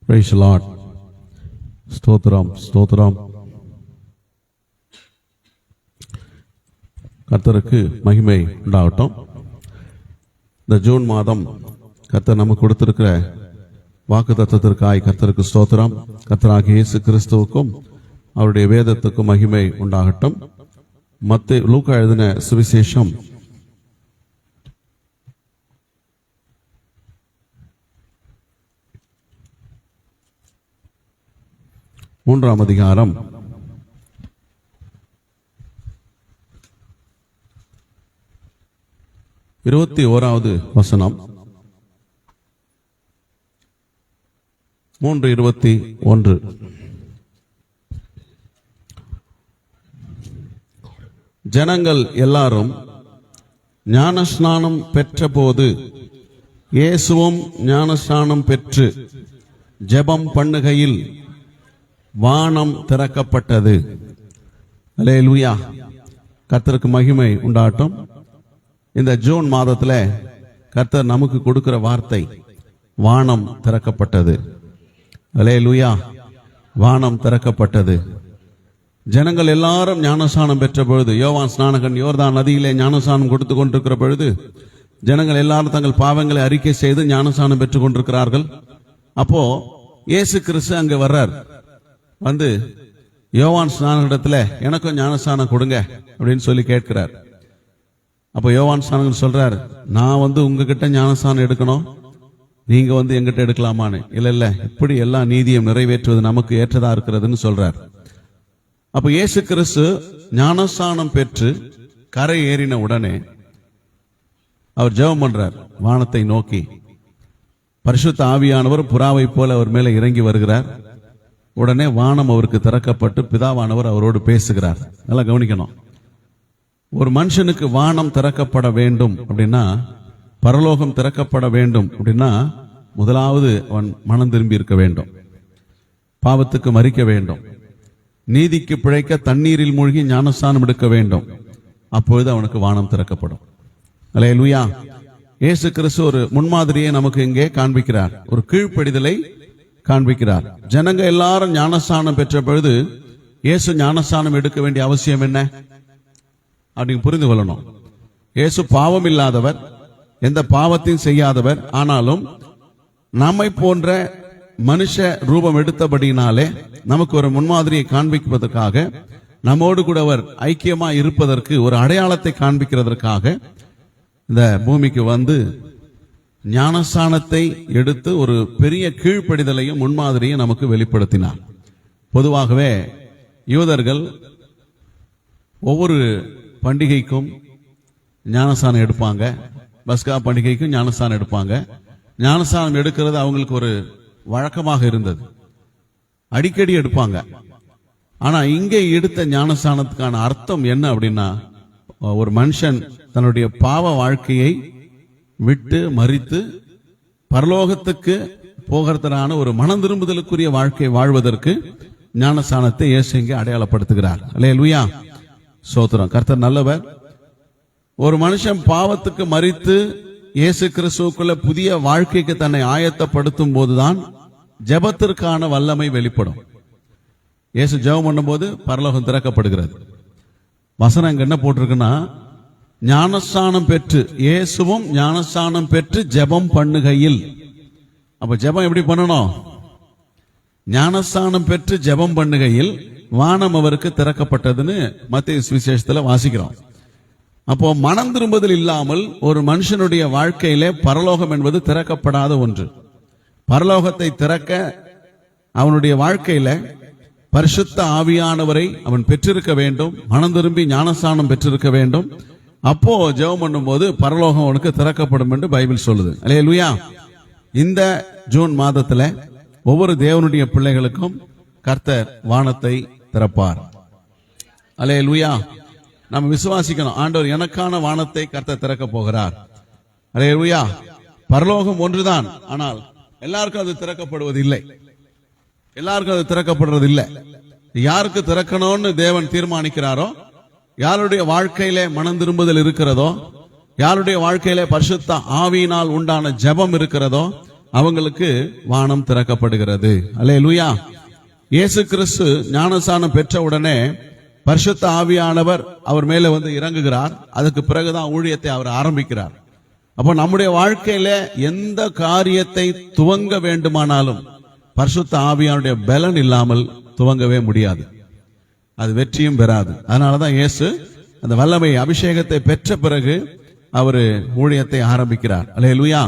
Praise the Lord. ஸ்தோத்திரம் ஸ்தோத்திரம். கர்த்தருக்கு மகிமை உண்டாகட்டும். இந்த ஜூன் மாதம் கர்த்தர் நமக்கு கொடுத்திருக்கிற வாக்குத்தத்தத்திற்காய் கர்த்தருக்கு ஸ்தோத்திரம். கர்த்தராகிய இயேசு கிறிஸ்துவுக்கும் அவருடைய வேதத்துக்கும் மகிமை உண்டாகட்டும். லூக்கா எழுதின சுவிசேஷம் 3ஆம் அதிகாரம் 21வது வசனம். 3:21. ஜனங்கள் எல்லாரும் ஞானஸ்நானம் பெற்றபோது இயேசுவும் ஞானஸ்நானம் பெற்று ஜெபம் பண்ணுகையில் வானம் திறக்கப்பட்டது. அல்லேலூயா. கர்த்தருக்கு மகிமை உண்டாகட்டும். இந்த ஜூன் மாதத்துல கர்த்தர் நமக்கு கொடுக்கிற வார்த்தை வானம் திறக்கப்பட்டது. அல்லேலூயா. வானம் திறக்கப்பட்டது. ஜனங்கள் எல்லாரும் ஞானஸ்நானம் பெற்ற பொழுது, யோவான் ஸ்நானகன் யோர்தான் நதியிலே ஞானஸ்நானம் கொடுத்து கொண்டிருக்கிற பொழுது ஜனங்கள் எல்லாரும் தங்கள் பாவங்களை அறிக்கை செய்து ஞானஸ்நானம் பெற்றுக் கொண்டிருக்கிறார்கள். அப்போ இயேசு கிறிஸ்து அங்க வர்றார். வந்து யோவான் ஸ்நானகனிடத்துல எனக்கும் ஞானஸ்நானம் கொடுங்க அப்படின்னு சொல்லி கேட்கிறார். அப்போ யோவான் ஸ்நானகன் சொல்றார், நான் உங்ககிட்ட ஞானஸ்நானம் எடுக்கணும், நீங்க எங்கிட்ட எடுக்கலாமான்னு. இல்ல, இப்படி எல்லா நீதியும் நிறைவேற்றுவது நமக்கு ஏற்றதா இருக்கிறதுன்னு சொல்றார். அப்ப இயேசு கிறிஸ்து ஞானஸ்நானம் பெற்று கரை ஏறின உடனே அவர் ஜெபம் பண்றார் வானத்தை நோக்கி. பரிசுத்த ஆவியானவர் புறாவை போல அவர் மேல இறங்கி வருகிறார். உடனே வானம் அவருக்கு திறக்கப்பட்டு பிதாவானவர் அவரோடு பேசுகிறார். நல்லா கவனிக்கணும். ஒரு மனுஷனுக்கு வானம் திறக்கப்பட வேண்டும் அப்படின்னா, பரலோகம் திறக்கப்பட வேண்டும் அப்படின்னா, முதலாவது அவன் மனம் திரும்பி இருக்க வேண்டும், பாவத்துக்கு மரிக்க வேண்டும், நீதிக்கு பிழைக்க தண்ணீரில் மூழ்கி ஞானஸ்நானம் எடுக்க வேண்டும். அப்பொழுது அவனுக்கு வானம் திறக்கப்படும். அல்லேலூயா. இயேசு கிறிஸ்து ஒரு முன்மாதிரியை நமக்கு இங்கே காண்பிக்கிறார், ஒரு கீழ்ப்படிதலை காண்பிக்கிறார். ஜனங்க எல்லாரும் ஞானஸ்நானம் பெற்ற பொழுது இயேசு ஞானஸ்நானம் எடுக்க வேண்டிய அவசியம் என்ன அப்படின்னு புரிந்து கொள்ளணும். இயேசு பாவம் இல்லாதவர், எந்த பாவத்தையும் செய்யாதவர். ஆனாலும் நம்மை போன்ற மனுஷ ரூபம் எடுத்தபடினாலே நமக்கு ஒரு முன்மாதிரியை காண்பிப்பதற்காக, நம்மோடு கூட அவர் ஐக்கியமா இருப்பதற்கு ஒரு அடையாளத்தை காண்பிக்கிறதற்காக இந்த பூமிக்கு வந்து ஞானஸ்நானத்தை எடுத்து ஒரு பெரிய கீழ்ப்படிதலையும் முன்மாதிரியும் நமக்கு வெளிப்படுத்தினார். பொதுவாகவே யூதர்கள் ஒவ்வொரு பண்டிகைக்கும் ஞானஸ்நானம் எடுப்பாங்க. பஸ்கா பண்டிகைக்கும் ஞானஸ்நானம் எடுப்பாங்க. ஞானஸ்நானம் எடுக்கிறது அவங்களுக்கு ஒரு வழக்கமாக இருந்தது, அடிக்கடி எடுப்பாங்க. ஆனா இங்கே எடுத்த ஞானஸ்நானத்துக்கான அர்த்தம் என்ன அப்படின்னா, ஒரு மனுஷன் தன்னுடைய பாவ வாழ்க்கையை விட்டு மரித்து பரலோகத்துக்கு போகிறதான ஒரு மனம் திரும்புதலுக்குரிய வாழ்க்கை வாழ்வதற்கு ஞானஸ்நானத்தை இயேசு இங்கே அடையாளப்படுத்துகிறார். அல்லேலூயா. ஸ்தோத்திரம். கர்த்தர் நல்லவர். ஒரு மனுஷன் பாவத்துக்கு மரித்து இயேசு கிறிஸ்துவுக்குள்ள புதிய வாழ்க்கைக்கு தன்னை ஆயத்தப்படுத்தும் போதுதான் ஜெபத்திற்கான வல்லமை வெளிப்படும். இயேசு ஜெபம் பண்ணும் போது பரலோகம் திறக்கப்படுகிறது. வசனம் இங்க என்ன போட்டிருக்குன்னா, ஞானஸ்நானம் பெற்று, இயேசுவும் ஞானஸ்நானம் பெற்று ஜெபம் பண்ணுகையில். அப்ப ஜெபம் எப்படி பண்ணணும்? ஞானஸ்நானம் பெற்று ஜெபம் பண்ணுகையில் வானம் அவருக்கு திறக்கப்பட்டதுன்னு மத்தேயு சுவிசேஷத்துல வாசிக்கிறோம். அப்போ மனம் திரும்புதல் இல்லாமல் ஒரு மனுஷனுடைய வாழ்க்கையிலே பரலோகம் என்பது திறக்கப்படாத ஒன்று. பரலோகத்தை திறக்க அவனுடைய வாழ்க்கையில பரிசுத்த ஆவியானவரை அவன் பெற்றிருக்க வேண்டும், மனம் திரும்பி ஞானஸ்நானம் பெற்றிருக்க வேண்டும். அப்போ ஜெபம் பண்ணும் போது பரலோகம் அவனுக்கு திறக்கப்படும் என்று பைபிள் சொல்லுது. அல்லேலூயா. இந்த ஜூன் மாதத்துல ஒவ்வொரு தேவனுடைய பிள்ளைகளுக்கும் கர்த்தர் வானத்தை திறப்பார். அல்லேலூயா. நம்ம விசுவாசிக்கணும், ஆண்டவர் எனக்கான வானத்தை கர்த்தர் திறக்க போகிறார். அல்லேலூயா. பரலோகம் ஒன்றுதான், ஆனால் எல்லாருக்கும் அது திறக்கப்படுவது இல்லை. எல்லாருக்கும் அது திறக்கப்படுறது இல்லை. யாருக்கு திறக்கணும்னு தேவன் தீர்மானிக்கிறாரோ, யாருடைய வாழ்க்கையிலே மனம் திரும்புதல் இருக்கிறதோ, யாருடைய வாழ்க்கையிலே பரிசுத்த ஆவியினால் உண்டான ஜெபம் இருக்கிறதோ, அவங்களுக்கு வானம் திறக்கப்படுகிறது. அல்லேலூயா. இயேசு கிறிஸ்து ஞானஸ்நானம் பெற்ற உடனே பரிசுத்த ஆவியானவர் அவர் மேல வந்து இறங்குகிறார். அதுக்கு பிறகுதான் ஊழியத்தை அவர் ஆரம்பிக்கிறார். அப்போ நம்முடைய வாழ்க்கையில எந்த காரியத்தை துவங்க வேண்டுமானாலும் பரிசுத்த ஆவியானுடைய பலன் இல்லாமல் துவங்கவே முடியாது, அது வெற்றியும் பெறாது. அதனாலதான் இயேசு அந்த வல்லமை அபிஷேகத்தை பெற்ற பிறகு அவரு ஊழியத்தை ஆரம்பிக்கிறார். அல்லேலூயா.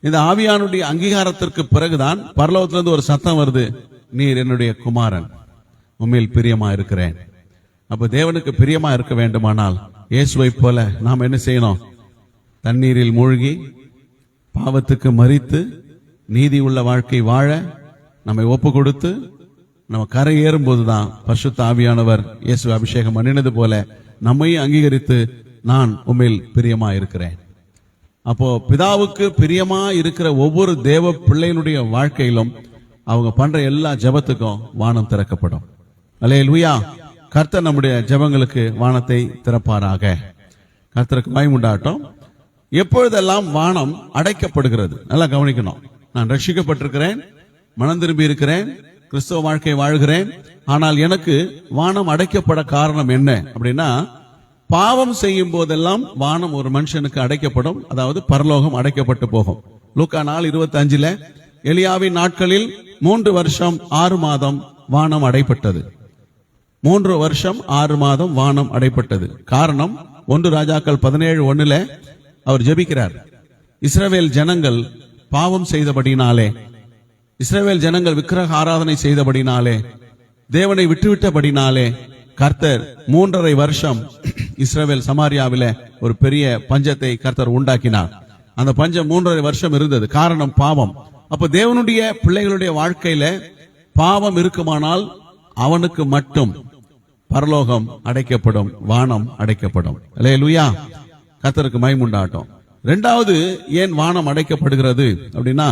இந்த ஆவியானுடைய அங்கீகாரத்திற்கு பிறகுதான் பரலோகத்திலிருந்து ஒரு சத்தம் வருது, நீர் என்னுடைய குமாரன், உண்மையில் பிரியமா இருக்கிறேன். அப்ப தேவனுக்கு பிரியமா இருக்க வேண்டுமானால் இயேசுவை போல நாம் என்ன செய்யணும்? தண்ணீரில் மூழ்கி பாவத்துக்கு மரித்து நீதி உள்ள வாழ்க்கை வாழ நம்மை ஒப்பு கொடுத்து நம்ம கரை ஏறும் போதுதான் பரிசுத்த ஆவியானவர் இயேசு அபிஷேகம் பண்ணினது போல நம்மையும் அங்கீகரித்து நான் உண்மையில் பிரியமா இருக்கிறேன். அப்போ பிதாவுக்கு பிரியமா இருக்கிற ஒவ்வொரு தேவ பிள்ளையினுடைய வாழ்க்கையிலும் அவங்க பண்ற எல்லா ஜெபத்துக்கும் வானம் திறக்கப்படும். அல்லேலூயா. கர்த்தர் நம்முடைய ஜெபங்களுக்கு வானத்தை திறப்பாராக. கர்த்தருக்கு மகிமை உண்டாகட்டும். எப்பொழுதெல்லாம் வானம் அடைக்கப்படுகிறது, நல்லா கவனிக்கணும். நான் ரட்சிக்கப்பட்டிருக்கிறேன், மனம் திரும்பி இருக்கிறேன், கிறிஸ்தவ வாழ்க்கை வாழ்கிறேன், ஆனால் எனக்கு வானம் அடைக்கப்பட காரணம் என்ன அப்படின்னா, பாவம் செய்யும் போதெல்லாம் வானம் ஒரு மனுஷனுக்கு அடைக்கப்படும், அதாவது பரலோகம் அடைக்கப்பட்டு போகும். லூக்கா 4:25 எலியாவின் நாட்களில் 3 வருஷம் 6 மாதம் வானம் அடைப்பட்டது. 3 வருஷம் 6 மாதம் வானம் அடைப்பட்டது. காரணம் 1 ராஜாக்கள் 17:1 அவர் ஜெபிக்கிறார். இஸ்ரவேல் ஜனங்கள் பாவம் செய்தபடினாலே, இஸ்ரவேல் ஜனங்கள் விக்கிரக ஆராதனை செய்தபடினாலே, தேவனை விட்டுவிட்டபடினாலே கர்த்தர் 3.5 வருஷம் இஸ்ரவேல் சமாரியாவில ஒரு பெரிய பஞ்சத்தை கர்த்தர் உண்டாக்கினார். அந்த பஞ்சம் 3.5 வருஷம் இருந்தது. காரணம் பாவம். அப்ப தேவனுடைய பிள்ளைகளுடைய வாழ்க்கையில பாவம் இருக்குமானால் அவனுக்கு மட்டும் பரலோகம் அடைக்கப்படும், வானம் அடைக்கப்படும். அல்லேலூயா. கர்த்தருக்கு மகிமை உண்டாகட்டும். இரண்டாவது ஏன் வானம் அடைக்கப்படுகிறது அப்படின்னா,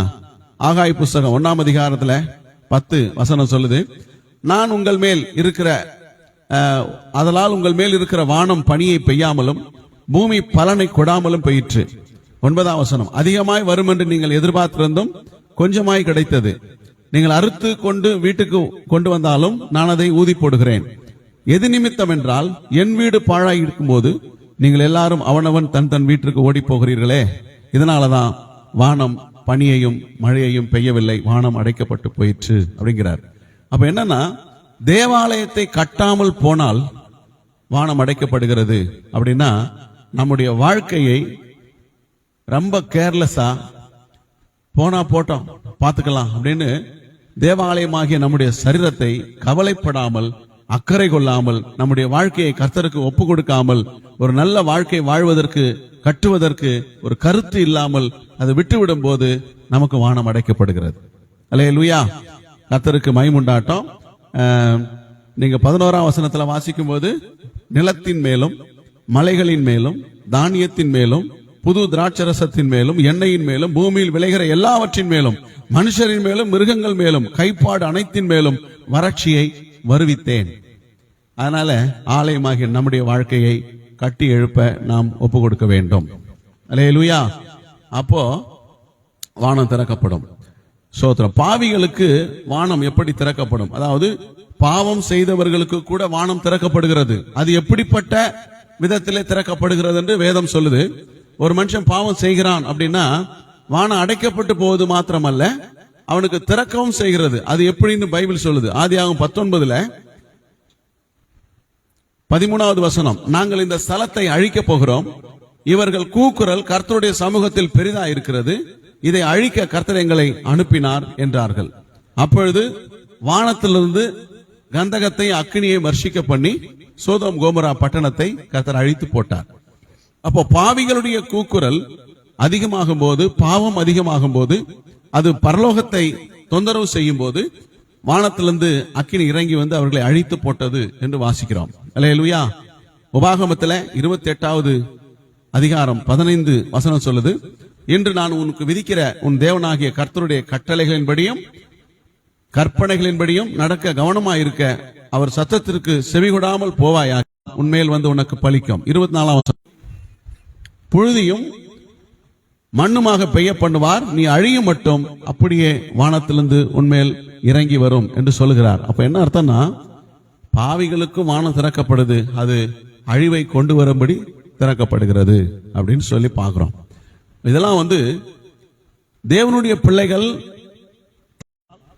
ஆகாய் புஸ்தகம் 1ஆம் அதிகாரத்துல 10 வசனம் சொல்லுது, நான் உங்கள் மேல் இருக்கிற அதனால் உங்கள் மேல் இருக்கிற வானம் பனியை பெய்யாமலும் பூமி பலனை கொடாமலும் பெயிற்று. 9ஆம் வசனம், அதிகமாய் வரும் என்று நீங்கள் எதிர்பார்த்திருந்தும் கொஞ்சமாய் கிடைத்தது. நீங்கள் அறுத்து கொண்டு வீட்டுக்கு கொண்டு வந்தாலும் நான் அதை ஊதி போடுகிறேன். எது நிமித்தம் என்றால், என் வீடு பாழாய் இருக்கும் போது நீங்கள் எல்லாரும் அவனவன் தன் தன் வீட்டிற்கு ஓடி போகிறீர்களே, இதனாலதான் வானம் பனியையும் மழையையும் பெய்யவில்லை, வானம் அடைக்கப்பட்டு போயிற்று அப்படிங்கிறார். அப்ப என்னன்னா, தேவாலயத்தை கட்டாமல் போனால் வானம் அடைக்கப்படுகிறது அப்படின்னா, நம்முடைய வாழ்க்கையை ரொம்ப கேர்லெஸ்ஸா போனா போட்டோம் பார்த்துக்கலாம் அப்படின்னு தேவாலயமாகிய நம்முடைய சரீரத்தை கவலைப்படாமல், அக்கறை கொள்ளாமல், நம்முடைய வாழ்க்கையை கர்த்தருக்கு ஒப்பு கொடுக்காமல், ஒரு நல்ல வாழ்க்கை வாழ்வதற்கு கட்டுவதற்கு ஒரு கருத்து இல்லாமல் அதை விட்டுவிடும் போது நமக்கு வானம் அடைக்கப்படுகிறது. அல்லேலூயா. கர்த்தருக்கு மகிமை உண்டாகட்டும். நீங்க 11ஆம் வசனத்துல வாசிக்கும் போது, நிலத்தின் மேலும் மலைகளின் மேலும் தானியத்தின் மேலும் புது திராட்சரசத்தின் மேலும் எண்ணெயின் மேலும் பூமியில் விளைகிற எல்லாவற்றின் மேலும் மனுஷரின் மேலும் மிருகங்கள் மேலும் கைப்பாடு அனைத்தின் மேலும் வறட்சியை வருவித்தேன். அதனால ஆலயமாகிய நம்முடைய வாழ்க்கையை கட்டி எழுப்ப நாம் ஒப்பு கொடுக்க வேண்டும். அல்லேலூயா. அப்போ வானம் திறக்கப்படும். சோத்திரம். பாவிகளுக்கு வானம் எப்படி திறக்கப்படும்? அதாவது பாவம் செய்தவர்களுக்கு கூட வானம் திறக்கப்படுகிறது. அது எப்படிப்பட்ட விதத்திலே திறக்கப்படுகிறது என்று வேதம் சொல்லுது. ஒரு மனுஷன் பாவம் செய்கிறான் அப்படின்னா வானம் அடைக்கப்பட்டு போவது மாத்திரமல்ல, அவனுக்கு திறக்கவும் செய்கிறது. அது எப்படின்னு பைபிள் சொல்லுது. ஆதியாகமம் 19 13வது வசனம், நாங்கள் இந்த ஸ்தலத்தை அழிக்க போகிறோம், இவர்கள் கூக்குரல் கர்த்தருடைய சமூகத்தில் பெரிதா இருக்கிறது, இதை அழிக்க கர்த்தர் எங்களை அனுப்பினார் என்றார்கள். அப்பொழுது வானத்திலிருந்து கந்தகத்தை அக்கினியை வர்ஷிக்க பண்ணி சோதோம் கோமரா பட்டணத்தை கர்த்தர் அழித்து போட்டார். அப்போ பாவிகளுடைய கூக்குரல் அதிகமாகும் போது, பாவம் அதிகமாகும் போது, அது பரலோகத்தை தொந்தரவு செய்யும் போது வானத்திலிருந்து அக்கினி இறங்கி வந்து அவர்களை அழித்து போட்டது என்று வாசிக்கிறோம். அல்லேலூயா. உபாகமத்துல 28வது அதிகாரம் 15 வசனம் சொல்லுது, இன்று நான் உனக்கு விதிக்கிற உன் தேவனாகிய கர்த்தருடைய கட்டளைகளின்படியும் கற்பனைகளின்படியும் நடக்க கவனமாயிருக்க அவர் சத்தத்திற்கு செவிகொடாமல் போவாயா, உன்மேல் வந்து உனக்கு பலிக்கும். 24ஆம் வசனம், புழுதியும் மண்ணுமாக பெய்ய பண்ணுவார், நீ அழியும் மட்டும் அப்படியே வானத்திலிருந்து உன்மேல் இறங்கி வரும் என்று சொல்லுகிறார். அப்ப என்ன அர்த்தம்னா, பாவிகளுக்கும் வானம் திறக்கப்படுது, அது அழிவை கொண்டு வரும்படி திறக்கப்படுகிறது அப்படின்னு சொல்லி பார்க்கிறோம். இதெல்லாம் தேவனுடைய பிள்ளைகள்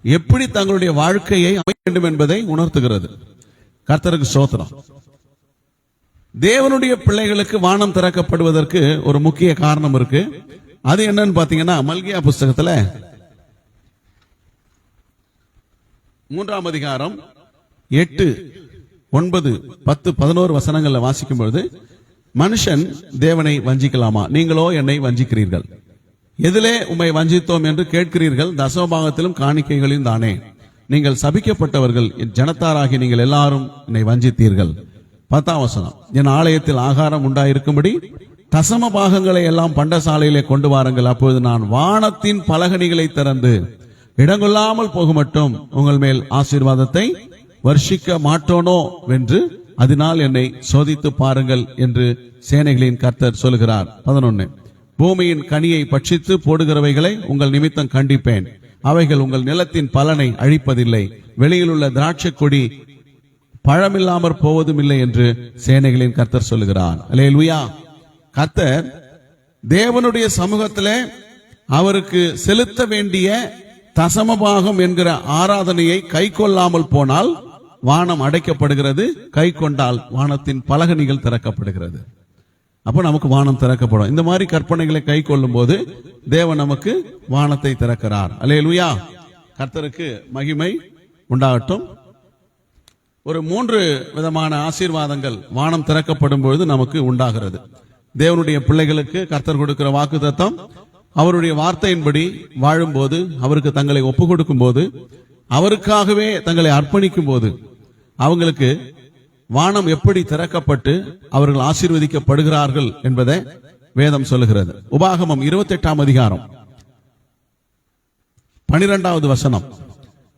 எப்படி தங்களுடைய வாழ்க்கையை அமைக்க வேண்டும் என்பதை உணர்த்துகிறது. கர்த்தருக்கு ஸ்தோத்திரம். தேவனுடைய பிள்ளைகளுக்கு வானம் திறக்கப்படுவதற்கு ஒரு முக்கிய காரணம் இருக்கு. அது என்னன்னு பாத்தீங்கன்னா, மல்கியா புஸ்தகத்துல 3ஆம் அதிகாரம் 8, 9, 10, 11 வசனங்கள்ல வாசிக்கும் பொழுது, மனுஷன் தேவனை வஞ்சிக்கலாமா? நீங்களோ என்னை வஞ்சிக்கிறீர்கள். எதிலே உம்மை வஞ்சித்தோம் என்று கேட்கிறீர்கள், தசமபாகத்திலும் காணிக்கைகளிலும் தானே. நீங்கள் சபிக்கப்பட்டவர்கள், என் ஜனத்தாராகி நீங்கள் எல்லாரும் என்னை வஞ்சித்தீர்கள். 10ஆம் வசனம், என் ஆலயத்தில் ஆகாரம் உண்டாயிருக்கும்படி தசம பாகங்களை எல்லாம் பண்டசாலையிலே கொண்டு வாருங்கள். அப்பொழுது நான் வானத்தின் பலகணிகளை திறந்து இடங்கொள்ளாமல் போகுமட்டும் உங்கள் மேல் ஆசீர்வாதத்தை வர்ஷிக்க மாட்டோனோ வென்று அதனால் என்னை சோதித்து பாருங்கள் என்று சேனைகளின் கர்த்தர் சொல்கிறார். 11, பூமியின் கனியை பட்சித்து போடுகிறவைகளை உங்கள் நிமித்தம் கண்டிப்பேன். அவைகள் உங்கள் நிலத்தின் பலனை அழிப்பதில்லை. வெளியில் உள்ள திராட்சை கொடி பழமில்லாமற் போவதும் இல்லை என்று சேனைகளின் கர்த்தர் சொல்லுகிறார். அல்லேலூயா. கர்த்தர் தேவனுடைய சமூகத்திலே அவருக்கு செலுத்த வேண்டிய தசமபாகம் என்கிற ஆராதனையை கை கொள்ளாமல் போனால் வானம் அடைக்கப்படுகிறது, கை கொண்டால் வானத்தின் பலகணிகள் திறக்கப்படுகிறது. அப்ப நமக்கு வானம் திறக்கப்படும். இந்த மாதிரி கற்பனைகளை கை கொள்ளும் போது தேவன் நமக்கு வானத்தை திறக்கிறார். அல்லேலூயா. கர்த்தருக்கு மகிமை உண்டாகட்டும். ஒரு 3 விதமான ஆசீர்வாதங்கள் வானம் திறக்கப்படும் பொழுது நமக்கு உண்டாகிறது. தேவனுடைய பிள்ளைகளுக்கு கர்த்தர் கொடுக்கிற வாக்குத்தத்தம், அவருடைய வார்த்தையின்படி வாழும்போது, அவருக்கு தங்களை ஒப்பு கொடுக்கும் போது, அவருக்காகவே தங்களை அர்ப்பணிக்கும் போது அவங்களுக்கு வானம் எப்படி திறக்கப்பட்டு அவர்கள் ஆசீர்வதிக்கப்படுகிறார்கள் என்பதை வேதம் சொல்லுகிறது. உபாகமம் 28ஆம் அதிகாரம் 12வது வசனம்,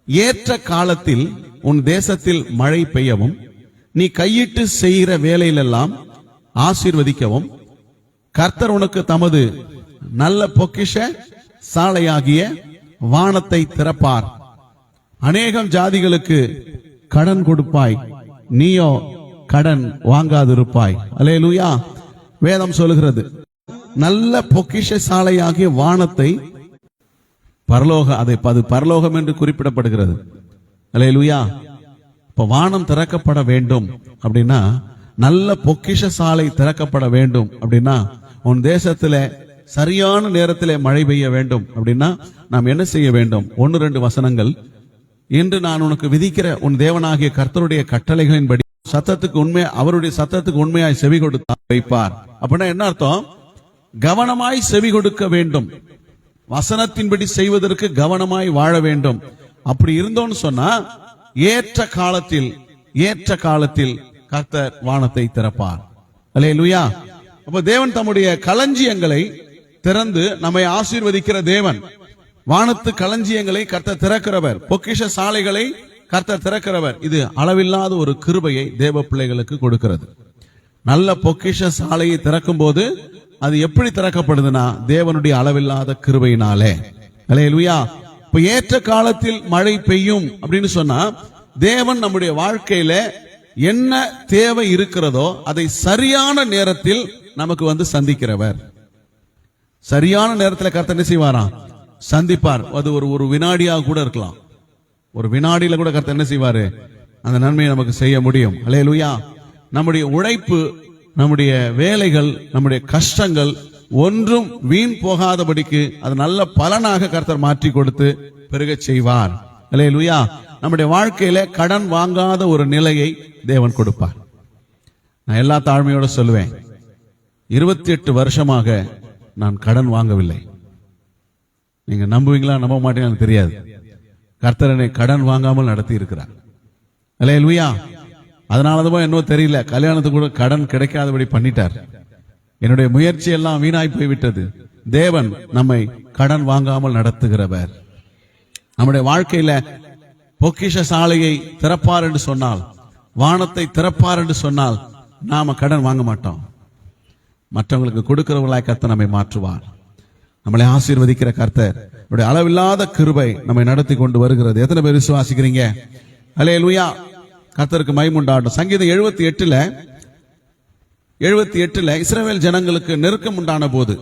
ஏற்ற காலத்தில் உன் தேசத்தில் மழை பெய்யவும் நீ கையிட்டு செய்கிற வேலையிலெல்லாம் ஆசீர்வதிக்கவும் கர்த்தர் உனக்கு தமது நல்ல பொக்கிஷ சாலையாகிய வானத்தை திறப்பார். அநேகம் ஜாதிகளுக்கு கடன் கொடுப்பாய், நீயோ கடன் வாங்காதிருப்பாய். அல்லேலூயா. வேதம் சொல்லுகிறது, நல்ல பொக்கிஷ சாலையாகிய வானத்தை அது பரலோகம் என்று குறிப்பிடப்படுகிறது. அல்லேலூயா. இப்ப வானம் திறக்கப்பட வேண்டும் அப்படின்னா, நல்ல பொக்கிஷ சாலை திறக்கப்பட வேண்டும் அப்படின்னா, உன் தேசத்துல சரியான நேரத்திலே மழை பெய்ய வேண்டும் அப்படின்னா நாம் என்ன செய்ய வேண்டும்? 1-2 வசனங்கள். இன்று நான் உனக்கு விதிக்கிற உன் தேவனாகிய கர்த்தருடைய கட்டளைகளின்படி அவருடைய சத்தத்துக்கு உண்மையாய் செவி கொடுத்தா வைப்பார். அப்படின்னா என்ன அர்த்தம்? கவனமாய் செவி கொடுக்க வேண்டும், வசனத்தின்படி செய்வதற்கு கவனமாய் வாழ வேண்டும். அப்படி இருந்தோன்னு சொன்னா ஏற்ற காலத்தில் கர்த்தர் வானத்தை திறப்பார். அல்லேலூயா. அப்ப தேவன் தம்முடைய களஞ்சியங்களை திறந்து நம்மை ஆசீர்வதிக்கிற தேவன். வானத்து களஞ்சியங்களை கர்த்தர் திறக்கிறவர், பொக்கிஷ சாலைகளை கர்த்தர் திறக்கிறவர். இது அளவில்லாத ஒரு கிருபையை தேவ பிள்ளைகளுக்கு கொடுக்கிறது. நல்ல பொக்கிஷ சாலையை திறக்கும் போது அது எப்படி திறக்கப்படுதுன்னா, தேவனுடைய அளவில்லாத கிருபையினாலே. அல்லேலூயா. இப்ப ஏற்ற காலத்தில் மழை பெய்யும் அப்படின்னு சொன்னா, தேவன் நம்முடைய வாழ்க்கையில என்ன தேவை இருக்கிறதோ அதை சரியான நேரத்தில் நமக்கு சந்திக்கிறவர். சரியான நேரத்தில் கர்த்தர் என்ன செய்வாராம்? சந்திப்பார். அது ஒரு வினாடியாக கூட இருக்கலாம். ஒரு வினாடியில கூட கர்த்தர் என்ன செய்வாரு? அந்த நன்மையை நமக்கு செய்ய முடியும். அல்லேலூயா. நம்முடைய உழைப்பு, நம்முடைய வேலைகள், நம்முடைய கஷ்டங்கள் ஒன்றும் வீண் போகாதபடிக்கு அது நல்ல பலனாக கர்த்தர் மாற்றி கொடுத்து பெருக செய்வார். அல்லேலூயா. நம்முடைய வாழ்க்கையில கடன் வாங்காத ஒரு நிலையை தேவன் கொடுப்பார். நான் எல்லா தாழ்மையோட சொல்லுவேன், 28 வருஷமாக நான் கடன் வாங்கவில்லை. நீங்க நம்புவீங்களா நம்ப மாட்டீங்கன்னு தெரியாது. கர்த்தர் என்னை கடன் வாங்காமல் நடத்தி இருக்கிறார். அல்லேலூயா. அதனாலதான் என்னவோ தெரியல, கல்யாணத்துக்கு கூட கடன் கிடைக்காதபடி பண்ணிட்டார். என்னுடைய முயற்சி எல்லாம் வீணாய் போய்விட்டது. தேவன் நம்மை கடன் வாங்காமல் நடத்துகிறவர். நம்முடைய வாழ்க்கையில பொக்கிஷ சாலையை திறப்பார் என்று சொன்னால், வானத்தை திறப்பார் என்று சொன்னால், நாம கடன் வாங்க மாட்டோம். மற்றவங்களுக்கு கொடுக்கிறவர்களாய் கர்த்தர் நம்மை மாற்றுவார். நம்மளை ஆசீர்வதிக்கிற கர்த்தர் அளவில்லாத கிருபை நம்மை நடத்தி கொண்டு வருகிறது. எத்தனை பேர் விசுவாசிக்கிறீங்க? அல்லேலூயா. கர்த்தருக்கு மகிமை உண்டாகட்டும். சங்கீதம் 78 இஸ்ரவேல் ஜனங்களுக்கு நெருக்கம் உண்டான போது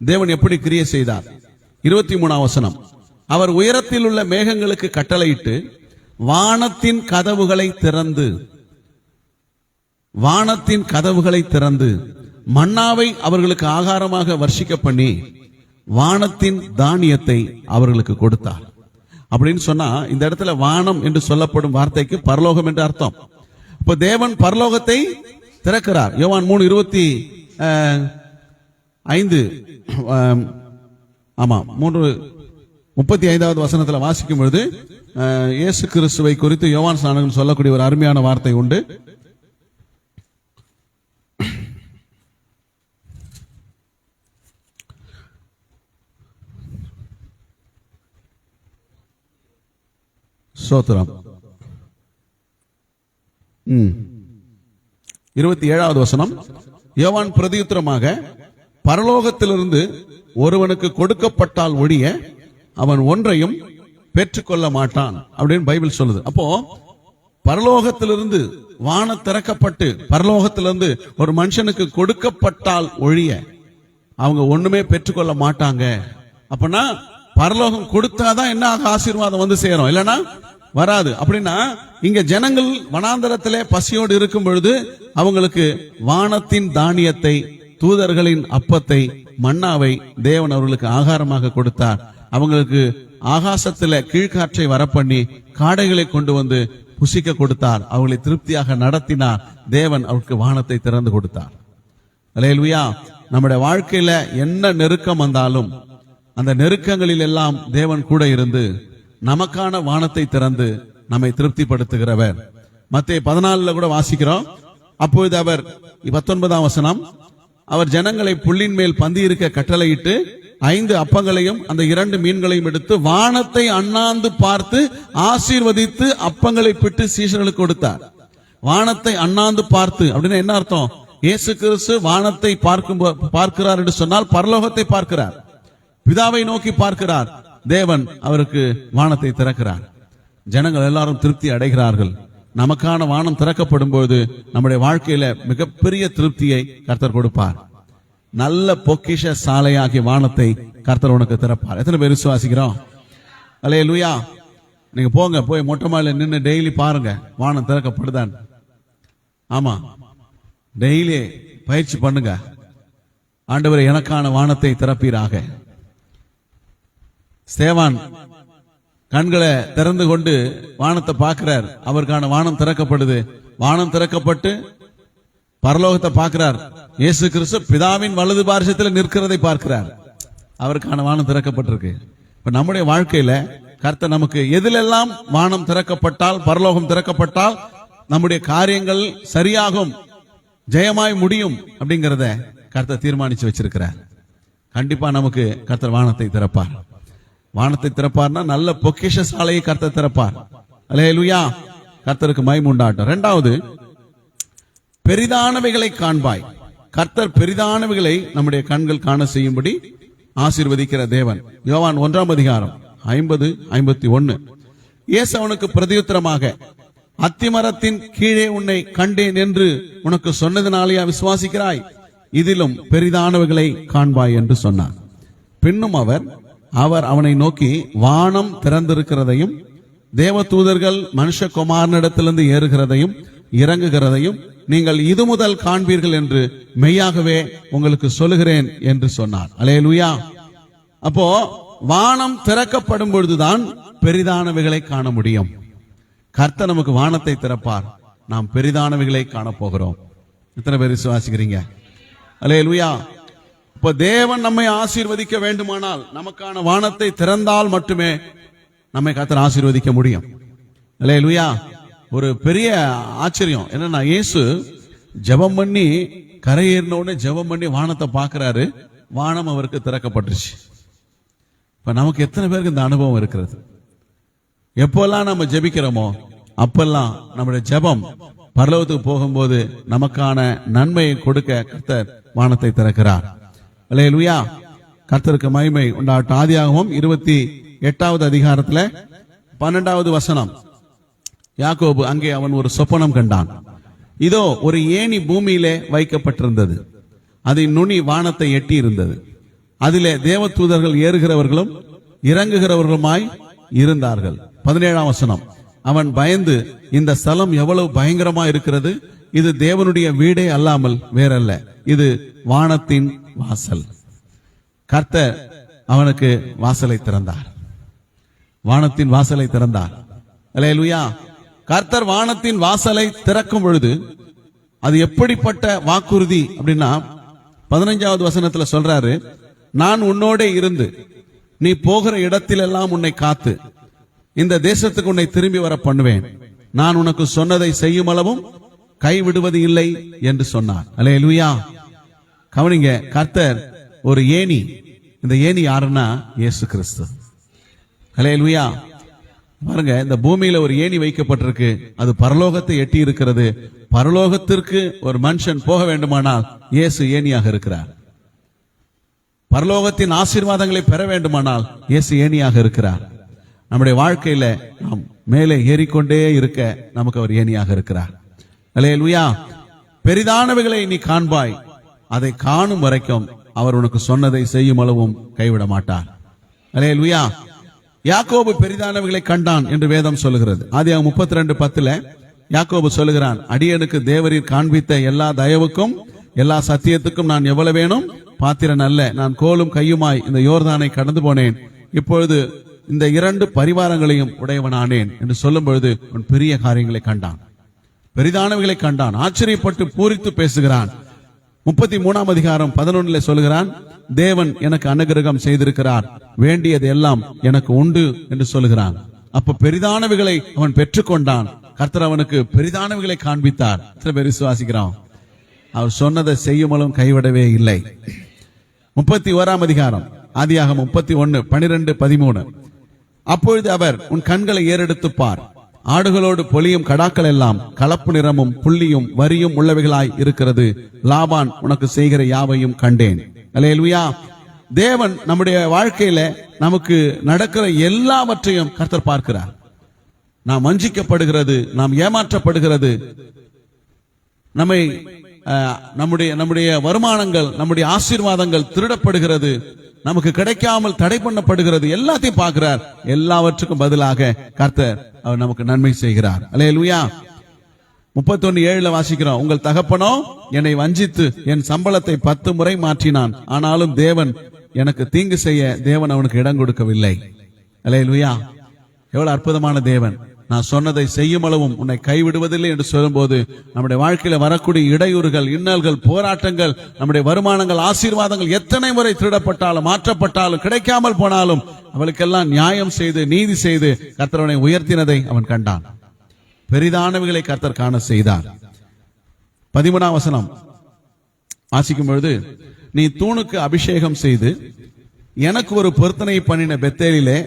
தேவன் எப்படி கிரியை செய்தார்? 23ஆம் வசனம். அவர் உயரத்தில் உள்ள மேகங்களுக்கு கட்டளையிட்டு வானத்தின் கதவுகளை திறந்து மன்னாவை அவர்களுக்கு ஆகாரமாக வர்ஷிக்க பண்ணி வானத்தின் தானியத்தை அவர்களுக்கு கொடுத்தார். அப்படின்னு சொன்னா இந்த இடத்துல வானம் என்று சொல்லப்படும் வார்த்தைக்கு பரலோகம் என்று அர்த்தம். இப்ப தேவன் பரலோகத்தை திறக்கிறார். யோவான் 3:35 35வது வசனத்துல வாசிக்கும் பொழுது இயேசு கிறிஸ்துவை குறித்து யோவான் ஸ்நானகன் சொல்லக்கூடிய ஒரு அருமையான வார்த்தை உண்டு. ஸ்தோத்திரம். 27வது வசனம். யோவான் பிரதியுத்தரமாக, பரலோகத்திலிருந்து ஒருவனுக்கு கொடுக்கப்பட்டால் ஒழிய அவன் ஒன்றையும் பெற்றுக்கொள்ள மாட்டான் அப்படின்னு பைபிள் சொல்லுது. அப்போ பரலோகத்திலிருந்து வானம் திறக்கப்பட்டு பரலோகத்திலிருந்து ஒரு மனுஷனுக்கு கொடுக்கப்பட்டால் ஒழிய அவங்க ஒண்ணுமே பெற்றுக்கொள்ள மாட்டாங்க. அப்பனா பரலோகம் கொடுத்தாதான் என்ன ஆசீர்வாதம் வந்து சேரும், இல்லைன்னா வராது. அப்படின்னா இங்க ஜனங்கள் வனாந்தரத்திலே பசியோடு இருக்கும் பொழுது அவங்களுக்கு வானத்தின் தானியத்தை, தூதர்களின் அப்பத்தை, மன்னாவை தேவன் அவர்களுக்கு ஆகாரமாக கொடுத்தார். அவங்களுக்கு ஆகாசத்துல கீழ்காற்றை வரப்பண்ணி காடைகளை கொண்டு வந்து புசிக்க கொடுத்தார். அவர்களை திருப்தியாக நடத்தினார். தேவன் அவருக்கு வானத்தை திறந்து கொடுத்தார். அல்லேலூயா. நம்முடைய வாழ்க்கையில என்ன நெருக்கம் வந்தாலும் அந்த நெருக்கங்களில் எல்லாம் தேவன் கூட இருந்து நமக்கான வானத்தை திறந்து நம்மை திருப்திப்படுத்துகிறவர். மத்தேயு 14 கூட வாசிக்கிறோம். அப்பொழுது அவர் 19ஆம் வசனம், அவர் ஜனங்களை புல்லின் மேல் பந்தி இருக்க கட்டளையிட்டு 5 அப்பங்களையும் அந்த 2 மீன்களையும் எடுத்து வானத்தை அண்ணாந்து பார்த்து ஆசீர்வதித்து அப்பங்களை பிட்டு சீஷர்களுக்கு கொடுத்தார். வானத்தை அண்ணாந்து பார்த்து அப்படின்னா என்ன அர்த்தம்? இயேசு கிறிஸ்து வானத்தை பார்க்கிறார் என்று சொன்னால் பரலோகத்தை பார்க்கிறார், பிதாவை நோக்கி பார்க்கிறார். தேவன் அவருக்கு வானத்தை திறக்கிறார். ஜனங்கள் எல்லாரும் திருப்தி அடைகிறார்கள். நமக்கான வானம் திறக்கப்படும் போது நம்முடைய வாழ்க்கையில மிகப்பெரிய திருப்தியை கர்த்தர் கொடுப்பார். நல்ல பொக்கிஷ சாலையாகிய வானத்தை கர்த்தர் உனக்கு திறப்பார். எத்தனை பேர் விசுவாசிக்கிறோம்? அல்லேலூயா. நீங்க போங்க, போய் மொட்டை மாடில நின்று டெய்லி பாருங்க வானம் திறக்கப்படுதான். ஆமா, டெய்லி பயிற்சி பண்ணுங்க. ஆண்டவரே எனக்கான வானத்தை திறப்பீராக. ஸ்தேவான் கண்களை திறந்து கொண்டு வானத்தை பார்க்கிறார். அவருக்கான வானம் திறக்கப்படுது. வானம் திறக்கப்பட்டு பரலோகத்தை பார்க்கிறார். இயேசு கிறிஸ்து பிதாவின் வலது பார்சத்தில் நிற்கிறதை பார்க்கிறார். அவருக்கான வானம் திறக்கப்பட்டிருக்கு. இப்ப நம்முடைய வாழ்க்கையில கர்த்தர் நமக்கு எதிலெல்லாம் வானம் திறக்கப்பட்டால், பரலோகம் திறக்கப்பட்டால் நம்முடைய காரியங்கள் சரியாகும், ஜெயமாய் முடியும் அப்படிங்கறத கர்த்தர் தீர்மானிச்சு வச்சிருக்கிறார். கண்டிப்பா நமக்கு கர்த்தர் வானத்தை திறப்பார். வானத்தை திறப்பார்னா நல்ல பொக்கிஷ சாலையை கர்த்தர் திறப்பார். அல்லேலூயா. கர்த்தருக்கு மகிமை உண்டாகட்டும். 2வது, பெரிதானவைகளை காண்பாய். கர்த்தர் பெரிதானவைகளை நம்முடைய கண்கள் காண செய்யும்படி ஆசீர்வதிக்கிற தேவன். யோவான் 1ஆம் அதிகாரம் 50-51. இயேசு அவனுக்கு பிரதியுத்தரமாக, அத்திமரத்தின் கீழே உன்னை கண்டேன் என்று உனக்கு சொன்னதினாலேயா விசுவாசிக்கிறாய்? இதிலும் பெரிதானவைகளை காண்பாய் என்று சொன்னார். பின்னும் அவர் அவனை நோக்கி, வானம் திறந்திருக்கிறதையும் தேவதூதர்கள் மனுஷகுமாரனிடத்திலிருந்து ஏறுகிறதையும் இறங்குகிறதையும் நீங்கள் இது முதல் காண்பீர்கள் என்று மெய்யாகவே உங்களுக்கு சொல்லுகிறேன் என்று சொன்னார். அல்லேலூயா. அப்போ வானம் திறக்கப்படும் பொழுதுதான் பெரிதானவைகளை காண முடியும். கர்த்தர் நமக்கு வானத்தை திறப்பார். நாம் பெரிதானவைகளை காண போகிறோம். எத்தனை பேர் விசுவாசிக்கிறீங்க? அல்லேலூயா. இப்ப தேவன் நம்மை ஆசீர்வதிக்க வேண்டுமானால் நமக்கான வானத்தை திறந்தால் மட்டுமே நம்மை கர்த்தர் ஆசீர்வதிக்க முடியும். அல்லேலூயா. ஒரு பெரிய ஆச்சரியம் என்னன்னா, இயேசு ஜெபம் பண்ணி கரையேறின உடனே ஜெபம் பண்ணி வானத்தை பார்க்கிறாரு. வானம் அவருக்கு திறக்கப்பட்டுருச்சு. இப்ப நமக்கு எத்தனை பேருக்கு இந்த அனுபவம் இருக்கிறது? எப்பெல்லாம் நம்ம ஜெபிக்கிறோமோ அப்பெல்லாம் நம்முடைய ஜெபம் பரலோகத்துக்கு போகும்போது நமக்கான நன்மையை கொடுக்க கர்த்தர் வானத்தை திறக்கிறார். அல்லேலூயா. கர்த்தருக்கு மகிமை உண்டாகட்டும். ஆதியாகமம் 28வது அதிகாரத்துல 12வது வசனம். யாக்கோபு அங்கே அவன் ஒரு சொப்பனம் கண்டான். இதோ ஒரு ஏணி பூமியிலே வைக்கப்பட்டிருந்தது, அதன் நுனி வானத்தை எட்டி இருந்தது. அதிலே தேவதூதர்கள் ஏறுகிறவர்களும் இறங்குகிறவர்களுமாய் இருந்தார்கள். 17ஆம் வசனம். அவன் பயந்து, இந்த ஸ்தலம் எவ்வளவு பயங்கரமா இருக்கிறது, இது தேவனுடைய வீடே அல்லாமல் வேறல்ல, இது வானத்தின் வாசல். கர்த்தர் அவனுக்கு வாசலை திறந்தார், வானத்தின் வாசலை திறந்தார். அல்லேலூயா. கர்த்தர் வானத்தின் வாசலை திறக்கும் பொழுது அது எப்படிப்பட்ட வாக்குறுதி அப்படின்னா, 15வது வசனத்துல சொல்றாரு, நான் உன்னோட இருந்து நீ போகிற இடத்திலெல்லாம் உன்னை காத்து இந்த தேசத்துக்கு உன்னை திரும்பி வர பண்ணுவேன், நான் உனக்கு சொன்னதை செய்யும் அளவும் கைவிடுவது இல்லை என்று சொன்னார். அல்லேலூயா. கவனிங்க, கர்த்தர் ஒரு ஏணி. இந்த ஏணி யாருன்னா இயேசு கிறிஸ்து. அல்லேலூயா. பாருங்க, இந்த பூமியில ஒரு ஏணி வைக்கப்பட்டிருக்கு, அது பரலோகத்தை எட்டி இருக்கிறது. பரலோகத்திற்கு ஒரு மனுஷன் போக வேண்டுமானால் இயேசு ஏணியாக இருக்கிறார். பரலோகத்தின் ஆசீர்வாதங்களை பெற வேண்டுமானால் இயேசு ஏணியாக இருக்கிறார். நம்முடைய வாழ்க்கையில நாம் மேலே ஏறிக்கொண்டே இருக்க நமக்கு அவர் ஏணியாக இருக்கிறார். அல்லேலூயா. பெரிதானவைகளை நீ காண்பாய், அதை காணும் வரைக்கும் அவர் உனக்கு சொன்னதை செய்யும் அளவும் கைவிட மாட்டார். அல்லேலூயா. யாக்கோபு பெரிதானவைகளை கண்டான் என்று வேதம் சொல்லுகிறது. ஆதியாகமம் 32:10 யாக்கோபு சொல்லுகிறான், அடியனுக்கு தேவரீர் காண்பித்த எல்லா தயவுக்கும் எல்லா சத்தியத்துக்கும் நான் எவ்வளவு வேணும் பாத்திரன் அல்ல. நான் கோலும் கையுமாய் இந்த யோர்தானை கடந்து போனேன், இப்பொழுது இந்த 2 பரிவாரங்களையும் உடையவனானேன் என்று சொல்லும் பொழுது உன் பெரிய காரியங்களை கண்டான், பெரிதானவைகளை கண்டான், ஆச்சரியப்பட்டு பூரித்து பேசுகிறான். 33ஆம் அதிகாரம் 11 சொல்லுகிறான், தேவன் எனக்கு அனுகிரகம் செய்திருக்கிறார், வேண்டியது எல்லாம் எனக்கு உண்டு என்று சொல்லுகிறான். அப்ப பெரிதானவைகளை அவன் பெற்றுக்கொண்டான். கர்த்தர் அவனுக்கு பெரிதானவைகளை காண்பித்தார். எத்தனை பேர் விசுவாசிக்கிறான்? அவர் சொன்னதை செய்யுமலும் கைவிடவே இல்லை. 31ஆம் அதிகாரம் ஆதியாகமம் 31:12-13. அப்பொழுது அவர், உன் கண்களை ஏறெடுத்து பார், ஆடுகளோடு பொலியும் கடாக்கள் எல்லாம் கலப்பு நிறமும் புள்ளியும் வரியும் உள்ளவைகளாய் இருக்கிறது, லாபான் உனக்கு செய்கிற யாவையும் கண்டேன். அல்லேலூயா. தேவன் நம்முடைய வாழ்க்கையில நமக்கு நடக்கிற எல்லாவற்றையும் கர்த்தர் பார்க்கிறார். நாம் வஞ்சிக்கப்படுகிறது, நாம் ஏமாற்றப்படுகிறது, நம்முடைய வருமானங்கள், நம்முடைய ஆசீர்வாதங்கள் திருடப்படுகிறது, நமக்கு கிடைக்காமல் தடை பண்ணப்படுகிறது, எல்லாத்தையும் பார்க்கிறார். எல்லாவற்றுக்கும் பதிலாக கர்த்தர் அவர் நமக்கு நன்மை செய்கிறார். அல்லேலூயா. 31:7 வாசிக்கிறோம், உங்கள் தகப்பனோ என்னை வஞ்சித்து என் சம்பளத்தை 10 முறை மாற்றினான், ஆனாலும் தேவன் எனக்கு தீங்கு செய்ய தேவன் அவனுக்கு இடம் கொடுக்கவில்லை. அல்லேலூயா. எவ்வளவு அற்புதமான தேவன். நான் சொன்னதை செய்யும் அளவும் உன்னை கைவிடுவதில்லை என்று சொல்லும்போது நம்முடைய வாழ்க்கையில வரக்கூடிய இடையூறுகள், இன்னல்கள், போராட்டங்கள், நம்முடைய வருமானங்கள், ஆசீர்வாதங்கள் எத்தனை முறை திருடப்பட்டாலும் மாற்றப்பட்டாலும் கிடைக்காமல் போனாலும் அவளுக்கெல்லாம் நியாயம் செய்து நீதி செய்து கர்த்தரவனை உயர்த்தினதை அவன் கண்டான். பெரிதானவைகளை கர்த்தர் காண செய்தார். 13ஆம் வசனம் வாசிக்கும் பொழுது, நீ தூணுக்கு அபிஷேகம் செய்து எனக்கு ஒரு பொருத்தனை பண்ணின பெத்தேலிலே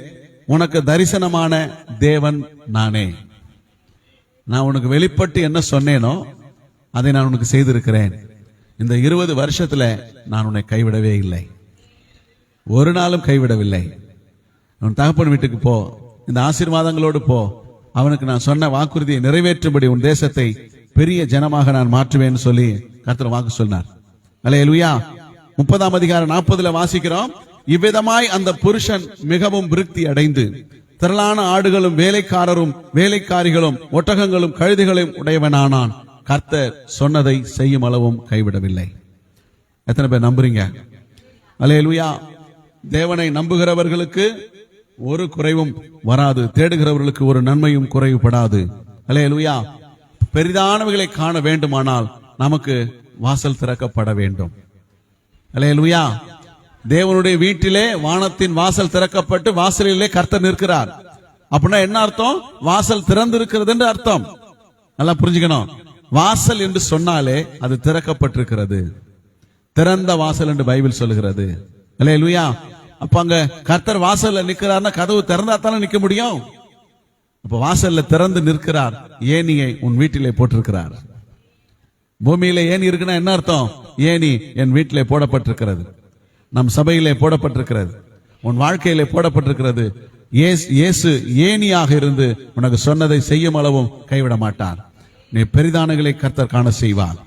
உனக்கு தரிசனமான தேவன் நானே. நான் உனக்கு வெளிப்பட்டு என்ன சொன்னேனோ அதை நான் உனக்கு செய்திருக்கிறேன். இந்த 20 வருஷத்துல நான் உன்னை கைவிடவே இல்லை, ஒரு நாளும் கைவிடவில்லை. உன் தகப்பன் வீட்டுக்கு போ, இந்த ஆசீர்வாதங்களோடு போ, அவனுக்கு நான் சொன்ன வாக்குறுதியை நிறைவேற்றும்படி உன் தேசத்தை பெரிய ஜனமாக நான் மாற்றுவேன்னு சொல்லி கர்த்தர் வாக்கு சொன்னார். அல்லேலூயா. 30ஆம் அதிகாரம் 40 வாசிக்கிறோம், இவ்விதமாய் அந்த புருஷன் மிகவும் விருத்தி அடைந்து திரளான ஆடுகளும் வேலைக்காரரும் வேலைக்காரிகளும் ஒட்டகங்களும் கழுதைகளையும் உடையவனானான். கர்த்தர் சொன்னதை செய்யும் அளவும் கைவிடவில்லை. எத்தனை பேர் நம்புறீங்க? அல்லேலூயா. தேவனை நம்புகிறவர்களுக்கு ஒரு குறைவும் வராது, தேடுகிறவர்களுக்கு ஒரு நன்மையும் குறைவுபடாது. அல்லேலூயா. பெரிதானவைகளை காண வேண்டுமானால் நமக்கு வாசல் திறக்கப்பட வேண்டும். அல்லேலூயா. தேவனுடைய வீட்டிலே வானத்தின் வாசல் திறக்கப்பட்டு வாசலிலே கர்த்தர் நிற்கிறார். அப்படின்னா என்ன அர்த்தம்? வாசல் திறந்து இருக்கிறது என்று அர்த்தம். நல்லா புரிஞ்சுக்கணும். வாசல் என்று சொன்னாலே அது திறக்கப்பட்டிருக்கிறது. திறந்த வாசல் என்று பைபிள் சொல்லுகிறது. அல்லேலூயா. அப்ப அங்க கர்த்தர் வாசல்ல நிற்கிறார்னா கதவு திறந்தா தானே நிக்க முடியும். அப்ப வாசல்ல திறந்து நிற்கிறார். ஏணியை உன் வீட்டிலே போட்டிருக்கிறார். பூமியில ஏணி இருக்குன்னா என்ன அர்த்தம்? ஏணி என் வீட்டிலே போடப்பட்டிருக்கிறது. நம் சபையிலே போடப்பட்டிருக்கிறது, உன் வாழ்க்கையிலே போடப்பட்டிருக்கிறது. இயேசு ஏணியாக இருந்து உனக்கு சொன்னதை செய்யும் அளவும் கைவிட மாட்டார். நீ பெரிதானங்களை கர்த்தர் காண செய்வார்.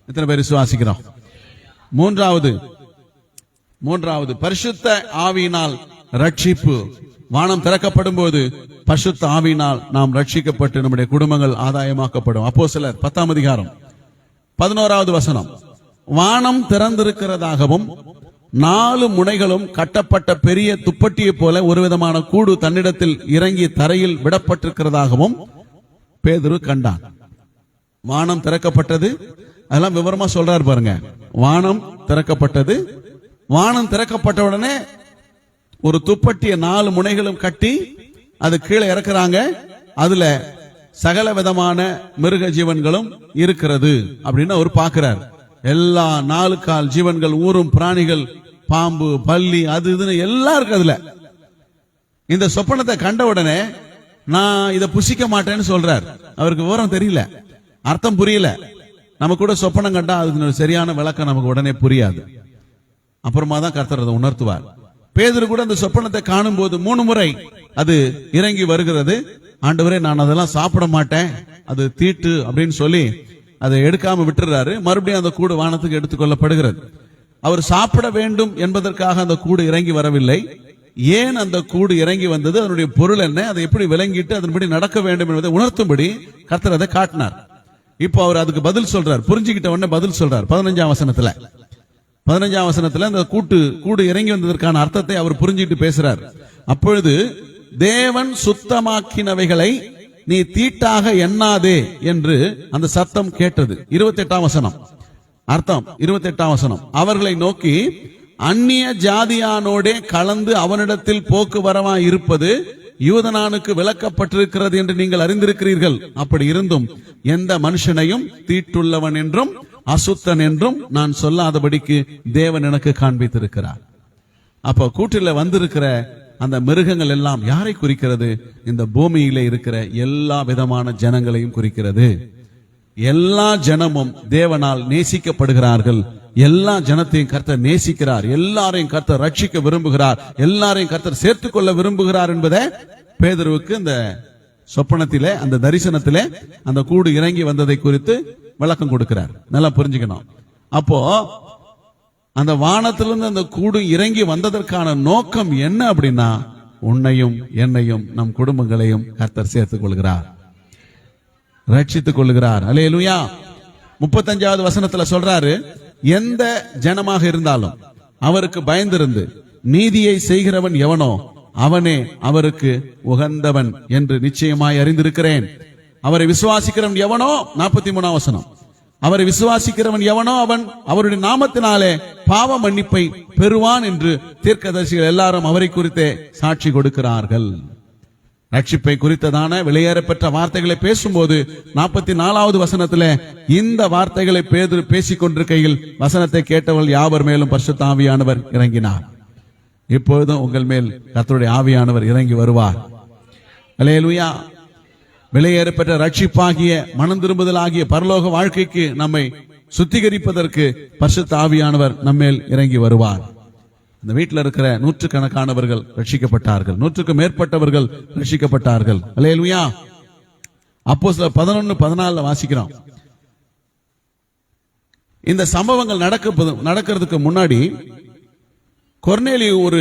எத்தனை பேர் விசுவாசிக்கிறோம்? மூன்றாவது பரிசுத்த ஆவியினால் ரட்சிப்பு. வானம் திறக்கப்படும் போது பரிசுத்த ஆவியினால் நாம் ரட்சிக்கப்பட்டு நம்முடைய குடும்பங்கள் ஆதாயமாக்கப்படும். அப்போஸ்தலர் 10ஆம் அதிகாரம் 11வது வசனம். வானம் திறந்திருக்கிறதாகவும் 4 முனைகளும் கட்டப்பட்ட பெரிய துப்பட்டியை போல ஒரு விதமான கூடு தன்னிடத்தில் இறங்கி தரையில் விடப்பட்டிருக்கிறதாகவும் பேதுரு கண்டான். வானம் திறக்கப்பட்டது, அதெல்லாம் விவரமா சொல்றாரு பாருங்க. வானம் திறக்கப்பட்டது. வானம் திறக்கப்பட்ட உடனே ஒரு துப்பட்டிய 4 முனைகளும் கட்டி அது கீழே இறக்குறாங்க. அதுல சகல விதமான மிருக ஜீவன்களும் இருக்கிறது அப்படின்னு அவர் பார்க்கிறார். எல்லா 4 கால் ஜீவன்கள், ஊரும் பிராணிகள், பாம்பு, பல்லி, அது இதுன்னு எல்லாம் இருக்கு அதுல. இந்த சொப்பனத்தை கண்ட உடனே நான் இதை புசிக்க மாட்டேன்னு சொல்றார். அவருக்கு விவரம் தெரியல, அர்த்தம் புரியல. நம்ம கூட சொப்பனம் கண்டா அதுக்கு சரியான விளக்கம் நமக்கு உடனே புரியாது. அப்புறமா தான் கர்த்தர் அதை உணர்த்துவார். பேதுரு கூட அந்த சொப்பனத்தை காணும் போது 3 முறை அது இறங்கி வருகிறது. ஆண்டவரே, நான் அதெல்லாம் சாப்பிட மாட்டேன், அது தீட்டு அப்படின்னு சொல்லி அதை எடுக்காம விட்டுறாரு. மறுபடியும் அந்த கூடு வானத்துக்கு எடுத்துக்கொள்ளப்படுகிறது. அவர் சாப்பிட வேண்டும் என்பதற்காக அந்த கூடு இறங்கி வரவில்லை. ஏன் அந்த கூடு இறங்கி வந்தது, அதனுடைய பொருள் என்ன, அதை எப்படி விளங்கிட்டு அதன்படி நடக்க வேண்டும் என்பதை உணர்த்தும்படி கர்த்தர் அதை காட்டினார். இப்போ அவர் அதுக்கு பதில் சொல்றார். புரிஞ்சுக்கிட்ட உடனே பதில் சொல்றார். 15ஆம் வசனத்துல அந்த கூடு இறங்கி வந்ததற்கான அர்த்தத்தை அவர் புரிஞ்சுக்கிட்டு பேசுறார். அப்பொழுது தேவன் சுத்தமாக்கினவைகளை நீ தீட்டாக எண்ணாதே என்று அந்த சத்தம் கேட்டது. 28ஆம் வசனம் அர்த்தம். 28ஆம் வசனம். அவர்களை நோக்கி, அந்நிய ஜாதியானோடே கலந்து அவனிடத்தில் போக்குவரவா இருப்பது யூதனானுக்கு விளக்கப்பட்டிருக்கிறது என்று நீங்கள் அறிந்திருக்கிறீர்கள். அப்படி இருந்தும் எந்த மனுஷனையும் தீட்டுள்ளவன் என்றும் அசுத்தன் என்றும் நான் சொல்லாதபடிக்கு தேவன் எனக்கு காண்பித்திருக்கிறார். அப்ப கூட்டில் வந்திருக்கிற அந்த மிருகங்கள் எல்லாம் யாரை குறிக்கிறது? இந்த பூமியிலே இருக்கிற எல்லா விதமான ஜனங்களையும் குறிக்கிறது. எல்லா ஜனமும் தேவனால் நேசிக்கப்படுகிறார்கள். எல்லா ஜனத்தையும் கர்த்தர் நேசிக்கிறார். எல்லாரையும் கர்த்தர் ரட்சிக்க விரும்புகிறார். எல்லாரையும் கர்த்தர் சேர்த்துக் கொள்ள விரும்புகிறார் என்பதை பேதுருவுக்கு இந்த சொப்பனத்திலே, அந்த தரிசனத்திலே அந்த கூடு இறங்கி வந்ததை குறித்து விளக்கம் கொடுக்கிறார். நல்லா புரிஞ்சுக்கணும். அப்போ அந்த வானத்திலிருந்து அந்த கூடு இறங்கி வந்ததற்கான நோக்கம் என்ன அப்படின்னா, உன்னையும் என்னையும் நம் குடும்பங்களையும் கர்த்தர் சேர்த்துக் கொள்கிறார், ரட்சித்துக் கொள்கிறார். அல்லேலூயா. 35வது வசனத்துல சொல்றாரு, எந்த ஜனமாக இருந்தாலும் அவருக்கு பயந்திருந்து நீதியை செய்கிறவன் எவனோ அவனே அவருக்கு உகந்தவன் என்று நிச்சயமாய் அறிந்திருக்கிறேன். அவரை விசுவாசிக்கிறவன் எவனோ, 43ஆம் வசனம், அவரை விசுவாசிக்கிறவன் எவனோ அவன் அவருடைய நாமத்தினாலே பாவ மன்னிப்பை பெறுவான் என்று தீர்க்கதரிசிகள் எல்லாரும் அவரை குறித்தே சாட்சி கொடுக்கிறார்கள். ரட்சிப்பை குறித்ததான வெளியேறப்பெற்ற வார்த்தைகளை பேசும்போது 44வது வசனத்திலே இந்த வார்த்தைகளை பேதுரு பேசிக் கொண்டிருக்கையில் வசனத்தை கேட்டவள் யாவர் மேலும் பரிசுத்த ஆவியானவர் இறங்கினார். இப்பொழுதும் உங்கள் மேல் கர்த்தருடைய ஆவியானவர் இறங்கி வருவார். அல்லேலூயா. வெளியேறப்பெற்ற ரட்சிப்பாகிய மனம் திரும்புதல் ஆகிய பரலோக வாழ்க்கைக்கு நம்மை சுத்திகரிப்பதற்கு பரிசுத்த ஆவியானவர் நம்மேல் இறங்கி வருவார். இந்த வீட்டில் இருக்கிற 100கணக்கானவர்கள் ரட்சிக்கப்பட்டார்கள். 100க்கு மேற்பட்டவர்கள் ரட்சிக்கப்பட்டார்கள். அல்லேலூயா. அப்போஸ்தலர் 11:14 வாசிக்கிறோம். இந்த சம்பவங்கள் நடக்கிறதுக்கு முன்னாடி கொர்நேலியு ஒரு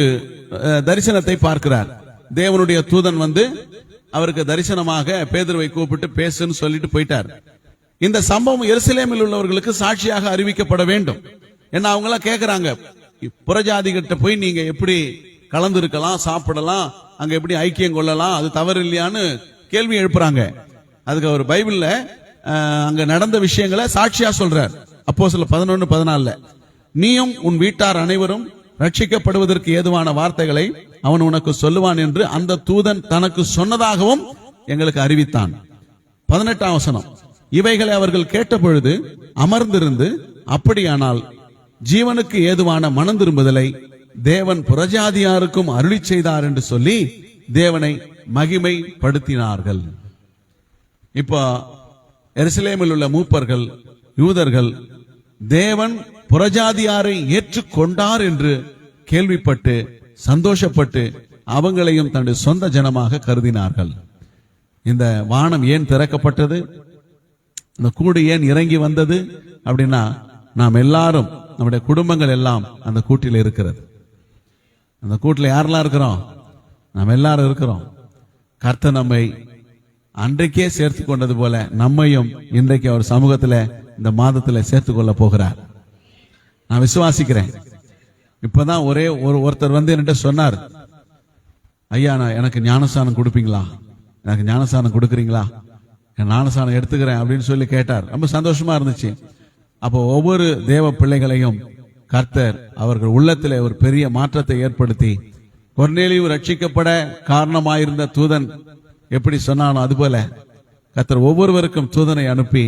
தரிசனத்தை பார்க்கிறார். தேவனுடைய தூதன் வந்து அவருக்கு தரிசனமாக பேதுருவை கூப்பிட்டு பேசுன்னு சொல்லிட்டு போயிட்டார். இந்த சம்பவம் எருசலேமில் உள்ளவர்களுக்கு சாட்சியாக அறிவிக்கப்பட வேண்டும். ஏன்னா அவங்க எல்லாம் கேட்கிறாங்க, புறஜாதிகிட்ட போய் நீங்க எப்படி கலந்து இருக்கலாம், சாப்பிடலாம், அங்க எப்படி ஐக்கியம் கொள்ளலாம், அது தவறு இல்லையான்னு கேள்வி எழுப்புறாங்க. அதுக்கு அவர் பைபிள்ல அங்க நடந்த விஷயங்களை சாட்சியா சொல்றார். அப்போஸ்தலர் 11:14 நீயும் உன் வீட்டார் அனைவரும் ரட்சிக்கப்படுவதற்கு ஏதுவான வார்த்தைகளை அவன் உனக்கு சொல்லுவான் என்று அந்த தூதன் தனக்கு சொன்னதாகவும் எங்களுக்கு அறிவித்தான். 18ஆம் வசனம், இவைகளை அவர்கள் கேட்ட பொழுது அமர்ந்திருந்து, அப்படியானால் ஜீவனுக்கு ஏதுவான மனம் திரும்புதலை தேவன் புறஜாதியாருக்கும் அருளி செய்தார் என்று சொல்லி தேவனை மகிமைப்படுத்தினார்கள். இப்போ எருசலேமில் உள்ள மூப்பர்கள், யூதர்கள் தேவன் புறஜாதியாரை ஏற்றுக்கொண்டார் என்று கேள்விப்பட்டு சந்தோஷப்பட்டு அவங்களையும் தன்னுடைய சொந்த ஜனமாக கருதினார்கள். இந்த வானம் ஏன் திறக்கப்பட்டது, இந்த கூடு ஏன் இறங்கி வந்தது அப்படின்னா, நாம் எல்லாரும் நம்முடைய குடும்பங்கள் எல்லாம் அந்த கூட்டில் இருக்கிறது. அந்த கூட்டில் யாரெல்லாம் இருக்கிறோம்? நாம் எல்லாரும் இருக்கிறோம். கர்த்தர் நம்மை அன்றைக்கே சேர்த்து கொண்டது போல நம்மையும் இன்றைக்கு அவர் சமூகத்தில் இந்த மாதத்தில் சேர்த்துக் கொள்ள போகிறார். நான் விசுவாசிக்கிறேன். இப்பதான் ஒருத்தர் வந்து என்கிட்ட சொன்னார், ஐயா எனக்கு ஞானஸ்தானம் கொடுப்பீங்களா, எனக்கு ஞானஸ்தானம் கொடுக்குறீங்களா, ஞானஸ்தானம் எடுத்துக்கிறேன் அப்படின்னு சொல்லி கேட்டார். ரொம்ப சந்தோஷமா இருந்துச்சு. அப்போ ஒவ்வொரு தேவ பிள்ளைகளையும் கர்த்தர் அவர்கள் உள்ளத்திலே ஒரு பெரிய மாற்றத்தை ஏற்படுத்தி, கொர்நேலியு ரட்சிக்கப்பட காரணமாயிருந்த தூதன் எப்படி சொன்னானோ அதுபோல கர்த்தர் ஒவ்வொருவருக்கும் தூதனை அனுப்பி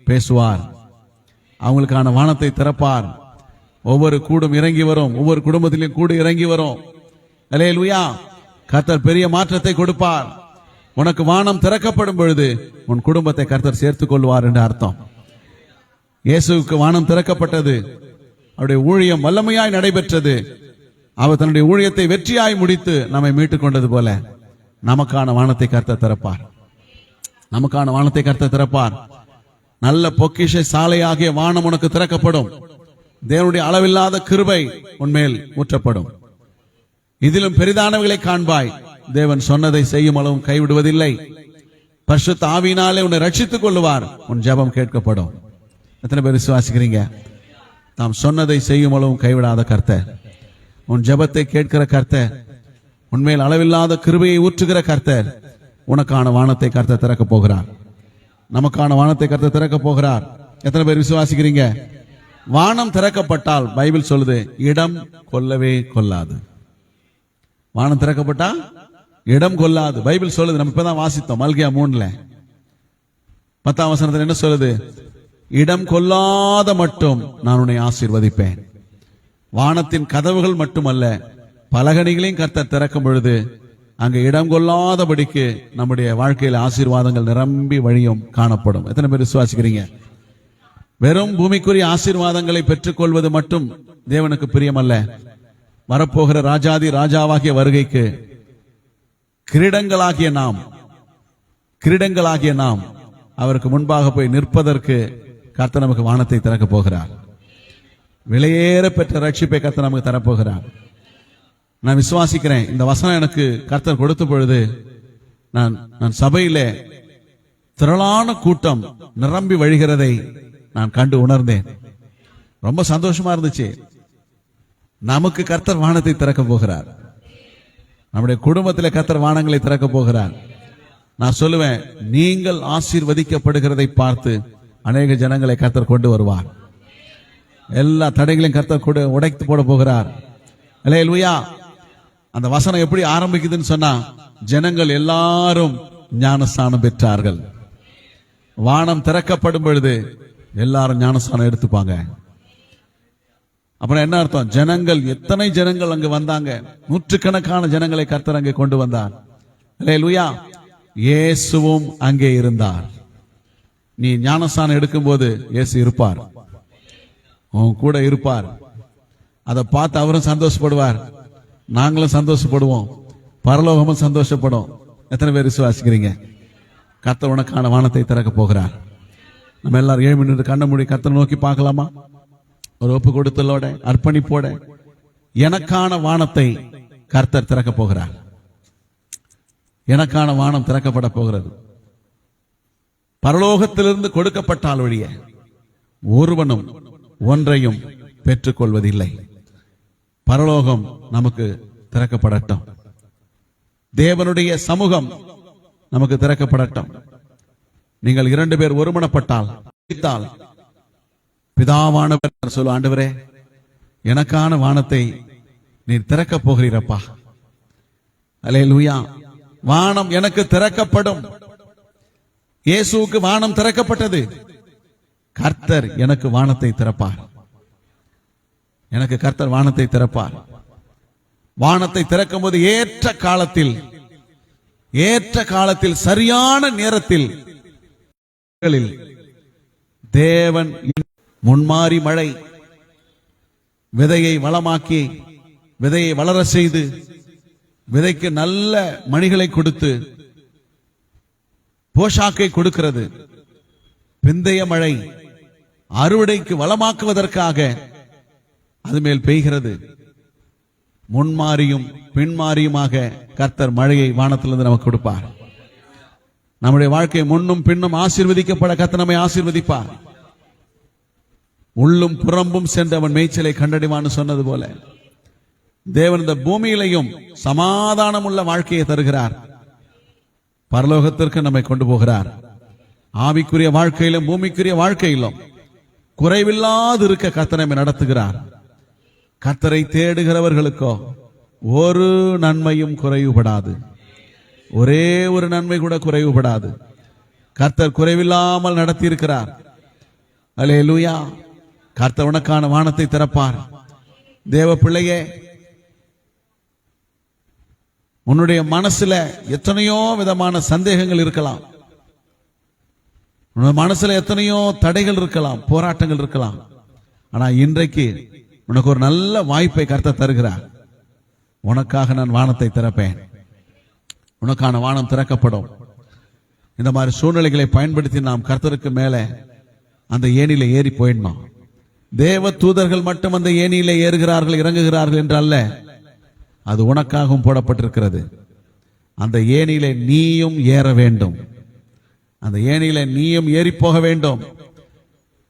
பேசுவார். அவங்களுக்கான வானத்தை திறப்பார். ஒவ்வொரு கூடும் இறங்கி வரும், ஒவ்வொரு குடும்பத்திலும் கூடு இறங்கி வரும். அல்லேலூயா. கர்த்தர் பெரிய மாற்றத்தை கொடுப்பார். உனக்கு வானம் திறக்கப்படும் பொழுது உன் குடும்பத்தை கர்த்தர் சேர்த்துக் கொள்வார் என்று அர்த்தம். இயேசுவுக்கு வானம் திறக்கப்பட்டது, அவருடைய ஊழியம் வல்லமையாய் நடைபெற்றது. அவர் தன்னுடைய ஊழியத்தை வெற்றியாய் முடித்து நம்மை மீட்டுக் கொண்டது போல நமக்கான வானத்தை கர்த்தர் திறப்பார். நமக்கான வானத்தை கர்த்தர் திறப்பார். நல்ல பொக்கிஷ சாலையாகிய வானம் உனக்கு திறக்கப்படும். தேவனுடைய அளவில்லாத கிருபை உன்மேல் ஊற்றப்படும். இதிலும் பெரிதானவைகளை காண்பாய். தேவன் சொன்னதை செய்யும் அளவும் கைவிடுவதில்லை. பரிசுத்த ஆவியினாலே உன்னை ரட்சித்துக் கொள்ளுவார். உன் ஜெபம் கேட்கப்படும். எத்தனை பேர் விசுவாசிக்கிறீங்க? தாம் சொன்னதை செய்யும் அளவும் கைவிடாத கர்த்தர், உன் ஜெபத்தை கேட்கிற கர்த்தர், உன்மேல் அளவில்லாத கிருபையை ஊற்றுகிற கர்த்தர், உனக்கான வானத்தை கர்த்தர் திறக்க போகிறார். நமக்கான வானத்தை கர்த்தர் திறக்க போகிறார். எத்தனை பேர் விசுவாசிக்கிறீங்க? வானம் திறக்கப்பட்டால் பைபிள் சொல்லுது, இடம் கொல்லவே கொள்ளாது. வானம் திறக்கப்பட்டா இடம் கொள்ளாது. பைபிள் சொல்லுது. நம்ம இப்பதான் வாசித்தோம் மல்கியா 3 10ஆம் வசனத்தில் என்ன சொல்லுது? இடம் கொள்ளாத மட்டும் நான் உன்னை ஆசீர்வதிப்பேன். வானத்தின் கதவுகள் மட்டுமல்ல, பலகணிகளையும் கர்த்தர் திறக்கும் பொழுது அங்கு இடம் கொள்ளாதபடிக்கு நம்முடைய வாழ்க்கையில் ஆசீர்வாதங்கள் நிரம்பி வழியும் காணப்படும். எத்தனை பேர் விசுவாசிக்கிறீங்க? வெறும் பூமிக்குரிய ஆசீர்வாதங்களை பெற்றுக் கொள்வது மட்டும் தேவனுக்கு பிரியமல்ல. வரப்போகிற ராஜாதி ராஜாவாகிய வருகைக்கு கிரீடங்களாகிய நாம் அவருக்கு முன்பாக போய் நிற்பதற்கு கர்த்தர் நமக்கு வானத்தை திறக்க போகிறார். விலையேற பெற்ற ரட்சிப்பை கர்த்தர் நமக்கு தரப்போகிறார். நான் விசுவாசிக்கிறேன். இந்த வசனம் எனக்கு கர்த்தர் கொடுத்த பொழுது நான் சபையிலே திரளான கூட்டம் நிரம்பி வழிகிறதை நான் கண்டு உணர்ந்தேன். ரொம்ப சந்தோஷமா இருந்துச்சு. நமக்கு கர்த்தர் வானத்தை திறக்க போகிறார். நம்முடைய குடும்பத்தில் கர்த்தர் வானங்களை திறக்க போகிறார். நான் சொல்லுவேன், நீங்கள் ஆசீர்வதிக்கப்படுகிறதை பார்த்து அநேக ஜனங்களை கர்த்தர் கொண்டு வருவார். எல்லா தடைகளையும் கர்த்தர் உடைத்து போட போகிறார். அல்லேலூயா. அந்த வசனம் எப்படி ஆரம்பிக்குதுன்னு சொன்னா, ஜனங்கள் எல்லாரும் ஞானஸ்நானம் பெற்றார்கள். வானம் திறக்கப்படும் பொழுது எல்லாரும் ஞானஸ்நானம் எடுத்துப்பாங்க. அப்புறம் என்ன அர்த்தம்? ஜனங்கள், எத்தனை ஜனங்கள் அங்கு வந்தாங்க? நூற்றுக்கணக்கான ஜனங்களை கர்த்தர் அங்கே கொண்டு வந்தார். அல்லேலூயா. இயேசுவும் அங்கே இருந்தார். நீ ஞானஸ்நானம் எடுக்கும் போது இயேசு இருப்பார், உன் கூட இருப்பார். அதை பார்த்து அவரும் சந்தோஷப்படுவார், நாங்களும் சந்தோஷப்படுவோம், பரலோகமும் சந்தோஷப்படும். எத்தனை பேர் விசுவாசிக்கிறீங்க? கர்த்தர் உனக்கான வானத்தை திறக்க போகிறார். நம்ம எல்லாரும் 7 நிமிடம் கண்ண மூடி கர்த்தரை நோக்கி பார்க்கலாமா? ஒரு ஒப்பு கொடுத்தலோட, அர்ப்பணிப்போட எனக்கான வானத்தை கர்த்தர் திறக்க போகிறார். எனக்கான வானம் திறக்கப்பட போகிறது. பரலோகத்திலிருந்து கொடுக்கப்பட்டால் ஒழிய ஒருவனும் ஒன்றையும் பெற்றுக் கொள்வதில்லை. பரலோகம் நமக்கு திறக்கப்படட்டும். தேவனுடைய சமூகம் நமக்கு திறக்கப்படட்டும். நீங்கள் 2 பேர் ஒருமனப்பட்டால் பிதாவானவர் சொல்ல, ஆண்டவரே எனக்கான வானத்தை நீர் திறக்க போகிறீரப்பா. அல்லேலூயா. வானம் எனக்கு திறக்கப்படும். இயேசுவுக்கு வானம் திறக்கப்பட்டது. கர்த்தர் எனக்கு வானத்தை திறப்பார். எனக்கு கர்த்தர் வானத்தை திறப்பார். வானத்தை திறக்கும் போது ஏற்ற காலத்தில் சரியான நேரத்தில் தேவன் முன்மாறி மழை, விதையை வளமாக்கி விதையை வளர செய்து விதைக்கு நல்ல மணிகளை கொடுத்து போஷாக்கை கொடுக்கிறது. பிந்தைய மழை அறுவடைக்கு வளமாக்குவதற்காக அது மேல் பெய்கிறது. முன்மாறியும் பின்மாறியுமாக கர்த்தர் மழையை வானத்திலிருந்து நமக்கு கொடுப்பார். நம்முடைய வாழ்க்கை முன்னும் பின்னும் ஆசீர்வதிக்கப்பட கர்த்தர் நம்மை ஆசீர்வதிப்பார். உள்ளும் புறம்பும் சென்று அவன் மேய்ச்சலை கண்டடைவான்னு சொன்னது போல தேவன் இந்த பூமியிலையும் சமாதானம் உள்ள வாழ்க்கையை தருகிறார். பரலோகத்திற்கு நம்மை கொண்டு போகிறார். ஆவிக்குரிய வாழ்க்கையிலும் பூமிக்குரிய வாழ்க்கையிலும் குறைவில்லாது இருக்க கர்த்தர் நம்மை நடத்துகிறார். கர்த்தரை தேடுகிறவர்களுக்கோ ஒரு நன்மையும் குறைவுபடாது. ஒரே ஒரு நன்மை கூட குறைவுபடாது. கர்த்தர் குறைவில்லாமல் நடத்தி இருக்கிறார். அல்லேலூயா. கர்த்தர் உனக்கான வானத்தை திறப்பார். தேவ பிள்ளையே, உன்னுடைய மனசுல எத்தனையோ விதமான சந்தேகங்கள் இருக்கலாம். உன்னுடைய மனசுல எத்தனையோ தடைகள் இருக்கலாம், போராட்டங்கள் இருக்கலாம். ஆனா இன்றைக்கு உனக்கு ஒரு நல்ல வாய்ப்பை கர்த்தர் தருகிறார். உனக்காக நான் வானத்தை திறப்பேன். உனக்கான வானம் திறக்கப்படும். இந்த மாதிரி சூழ்நிலைகளை பயன்படுத்தி நாம் கர்த்தருக்கு மேல அந்த ஏணியில ஏறி போயிடணும். தேவ தூதர்கள் மட்டும் அந்த ஏணியில ஏறுகிறார்கள் இறங்குகிறார்கள் என்று அல்ல, அது உனக்காகவும் போடப்பட்டிருக்கிறது. அந்த ஏணியில நீயும் ஏற வேண்டும். அந்த ஏணியில நீயும் ஏறி போக வேண்டும்.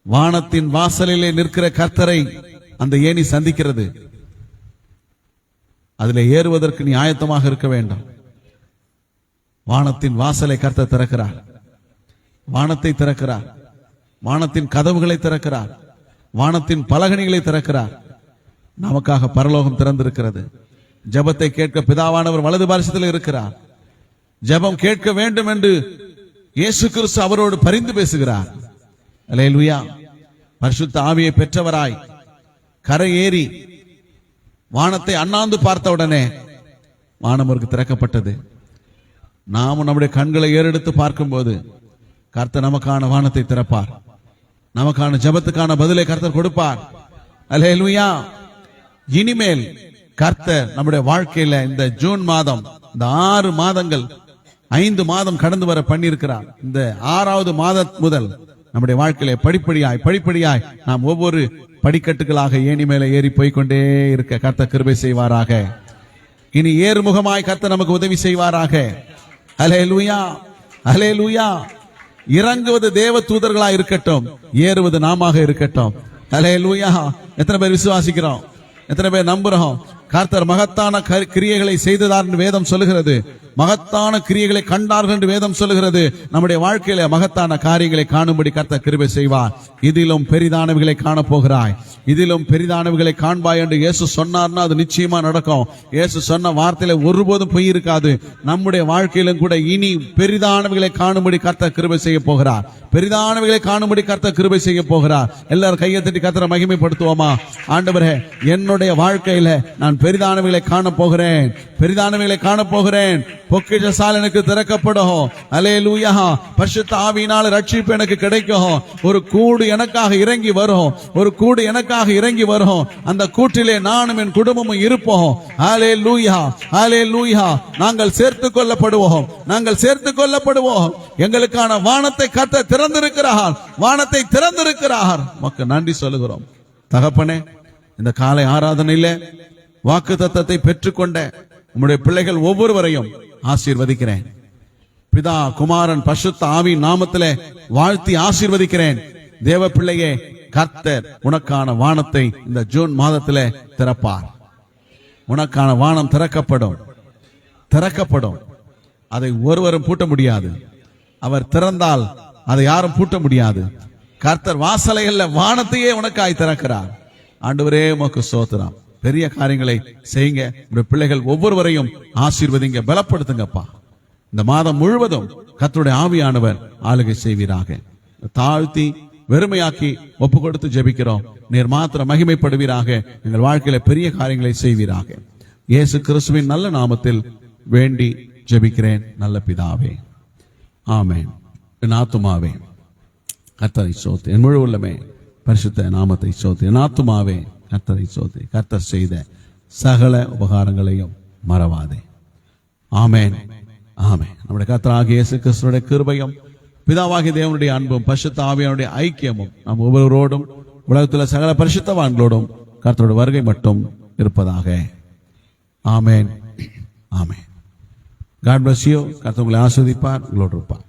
வானத்தின் வாசலிலே நிற்கிற கர்த்தரை அந்த ஏணி சந்திக்கிறது. அதில் ஏறுவதற்கு நீ ஆயத்தமாக இருக்க வேண்டும். வானத்தின் வாசலை கர்த்தர் திறக்கிறார். வானத்தை திறக்கிறார். வானத்தின் கதவுகளை திறக்கிறார். வானத்தின் பலகணிகளை திறக்கிறார். நமக்காக பரலோகம் திறந்திருக்கிறது. ஜெபத்தை கேட்க பிதாவானவர் வலது பாரிசத்தில் இருக்கிறார். ஜெபம் கேட்க வேண்டும் என்று இயேசு கிறிஸ்து அவரோடு பரிந்து பேசுகிறார். அல்லேலூயா. பரிசுத்த ஆவியை பெற்றவராய் கரை ஏறி வானத்தை அண்ணாந்து பார்த்த உடனே வானம் அவருக்கு திறக்கப்பட்டது. நாமும் நம்முடைய கண்களை ஏறெடுத்து பார்க்கும்போது கர்த்தர் நமக்கான வானத்தை திறப்பார். நமக்கான ஜெபத்துக்கான பதிலை கர்த்தர் கொடுப்பார். அல்லேலூயா. இனிமேல் கர்த்தர் நம்முடைய வாழ்க்கையில இந்த ஜூன் மாதம், இந்த 6 மாதங்கள் 5 மாதம் கடந்து வர பண்ணியிருக்கிறார். இந்த 6வது மாதம் முதல் நம்முடைய வாழ்க்கையில படிப்படியாய் நாம் ஒவ்வொரு படிக்கட்டுகளாக ஏணி மேல ஏறி போய்கொண்டே இருக்க கர்த்தர் கிருபை செய்வாராக. இனி ஏறுமுகமாய் கர்த்தர் நமக்கு உதவி செய்வாராக. அல்லேலூயா. அல்லேலூயா. இறங்குவது தேவ தூதர்களா இருக்கட்டும், ஏறுவது நாமாக இருக்கட்டும். அல்லேலூயா. எத்தனை பேர் விசுவாசிக்கிறோம்? எத்தனை பேர் நம்புறோம்? கர்த்தர் மகத்தான கிரியைகளை செய்ததார் என்று வேதம் சொல்லுகிறது. மகத்தான கிரியைகளை கண்டார்கள் என்று வேதம் சொல்லுகிறது. நம்முடைய வாழ்க்கையில மகத்தான காரியங்களை காணும்படி கர்த்தர் கிருபை செய்வார். இதிலும் பெரிதானவைகளை காண போகிறாய், இதிலும் பெரிதானவைகளை காண்பாய் என்று இயேசு சொன்னார்னா அது நிச்சயமா நடக்கும். இயேசு சொன்ன வார்த்தையில ஒருபோதும் பொய் இருக்காது. நம்முடைய வாழ்க்கையிலும் கூட இனி பெரிதானவைகளை காணும்படி கர்த்தர் கிருபை செய்ய போகிறார். பெரிதானவைகளை காணும்படி கர்த்தர் கிருபை செய்ய போகிறார். எல்லாரும் கையை தட்டி கர்த்தரை மகிமைப்படுத்துவோமா? ஆண்டவரே, என்னுடைய வாழ்க்கையில நான் பெரிதானவைகளை காண போகிறேன், பெரிதானவைகளை காண போகிறேன். பொக்கிஷசாலை எனக்கு திறக்கப்படும். அல்லேலூயா. பரிசுத்த ஆவியினால் ரட்சிப்பு எனக்கு கிடைக்கும். ஒரு கூடு எனக்காக இறங்கி வரும். ஒரு கூடு எனக்காக இறங்கி வரும். அந்த கூட்டிலே நானும் என் குடும்பமும் இருப்போம். அல்லேலூயா. அல்லேலூயா. நாங்கள் சேர்த்துக் கொள்ளப்படுவோம். நாங்கள் சேர்த்துக் கொள்ளப்படுவோம். எங்களுக்கான வானத்தை கர்த்தர் திறந்திருக்கிறார். வானத்தை திறந்திருக்கிறார். மக்கள் நன்றி சொல்லுகிறோம். தகப்பனே, இந்த காலை ஆராதனையில வாக்குத்தத்தத்தை பெற்றுக்கொண்ட உம்முடைய பிள்ளைகள் ஒவ்வொருவரையும் ஆசீர்வதிக்கிறேன். பிதா, குமாரன், பரிசுத்த ஆவியின் நாமத்திலே வாழ்த்தி ஆசீர்வதிக்கிறேன். தேவ பிள்ளையே, கர்த்தர் உனக்கான வானத்தை இந்த ஜூன் மாதத்திலே திறப்பார். உனக்கான வானம் திறக்கப்படும். திறக்கப்படும். அதை ஒருவரும் பூட்ட முடியாது. அவர் திறந்தால் அதை யாரும் பூட்ட முடியாது. கர்த்தர் வாசலைகள்ல வானத்தையே உனக்காய் திறக்கிறார். ஆண்டவரே, உமக்கு ஸ்தோத்திரம். பெரிய காரியங்களை செய்யுங்க. உங்களுடைய பிள்ளைகள் ஒவ்வொருவரையும் ஆசீர்வதிங்க, பலப்படுத்துங்கப்பா. இந்த மாதம் முழுவதும் கர்த்தருடைய ஆவியானவர் ஆளுகை செய்வீராக. தாழ்த்தி வெறுமையாக்கி ஒப்பு கொடுத்து ஜெபிக்கிறோம். நீர் மாத்திரம் மகிமைப்படுவீராக. எங்கள் வாழ்க்கையில பெரிய காரியங்களை செய்வீராக. இயேசு கிறிஸ்துவின் நல்ல நாமத்தில் வேண்டி ஜெபிக்கிறேன் நல்ல பிதாவே, ஆமென். என் ஆத்துமாவே கர்த்தரை ஸ்தோத்திரி. என் முழு உள்ளமே பரிசுத்த நாமத்தை ஸ்தோத்திரி. என் ஆத்துமாவே கர்த்தரை ஸ்தோத்திரி. கர்த்தர் செய்த சகல உபகாரங்களையும் மறவாதே. ஆமென், ஆமென். நம்முடைய கர்த்தராகிய இயேசு கிறிஸ்துவினுடைய கிருபையும் பிதாவாகிய தேவனுடைய அன்பும் பரிசுத்த ஆவியானுடைய ஐக்கியமும் நம் ஒவ்வொருவரோடும் உலகத்தில் சகல பரிசுத்தவான்களோடும் கர்த்தருடைய வருகை மட்டும் இருப்பதாக. ஆமென், ஆமென். God bless you. கர்த்தர் உங்களை ஆசீர்வதிப்பார், உங்களோடு இருப்பார்.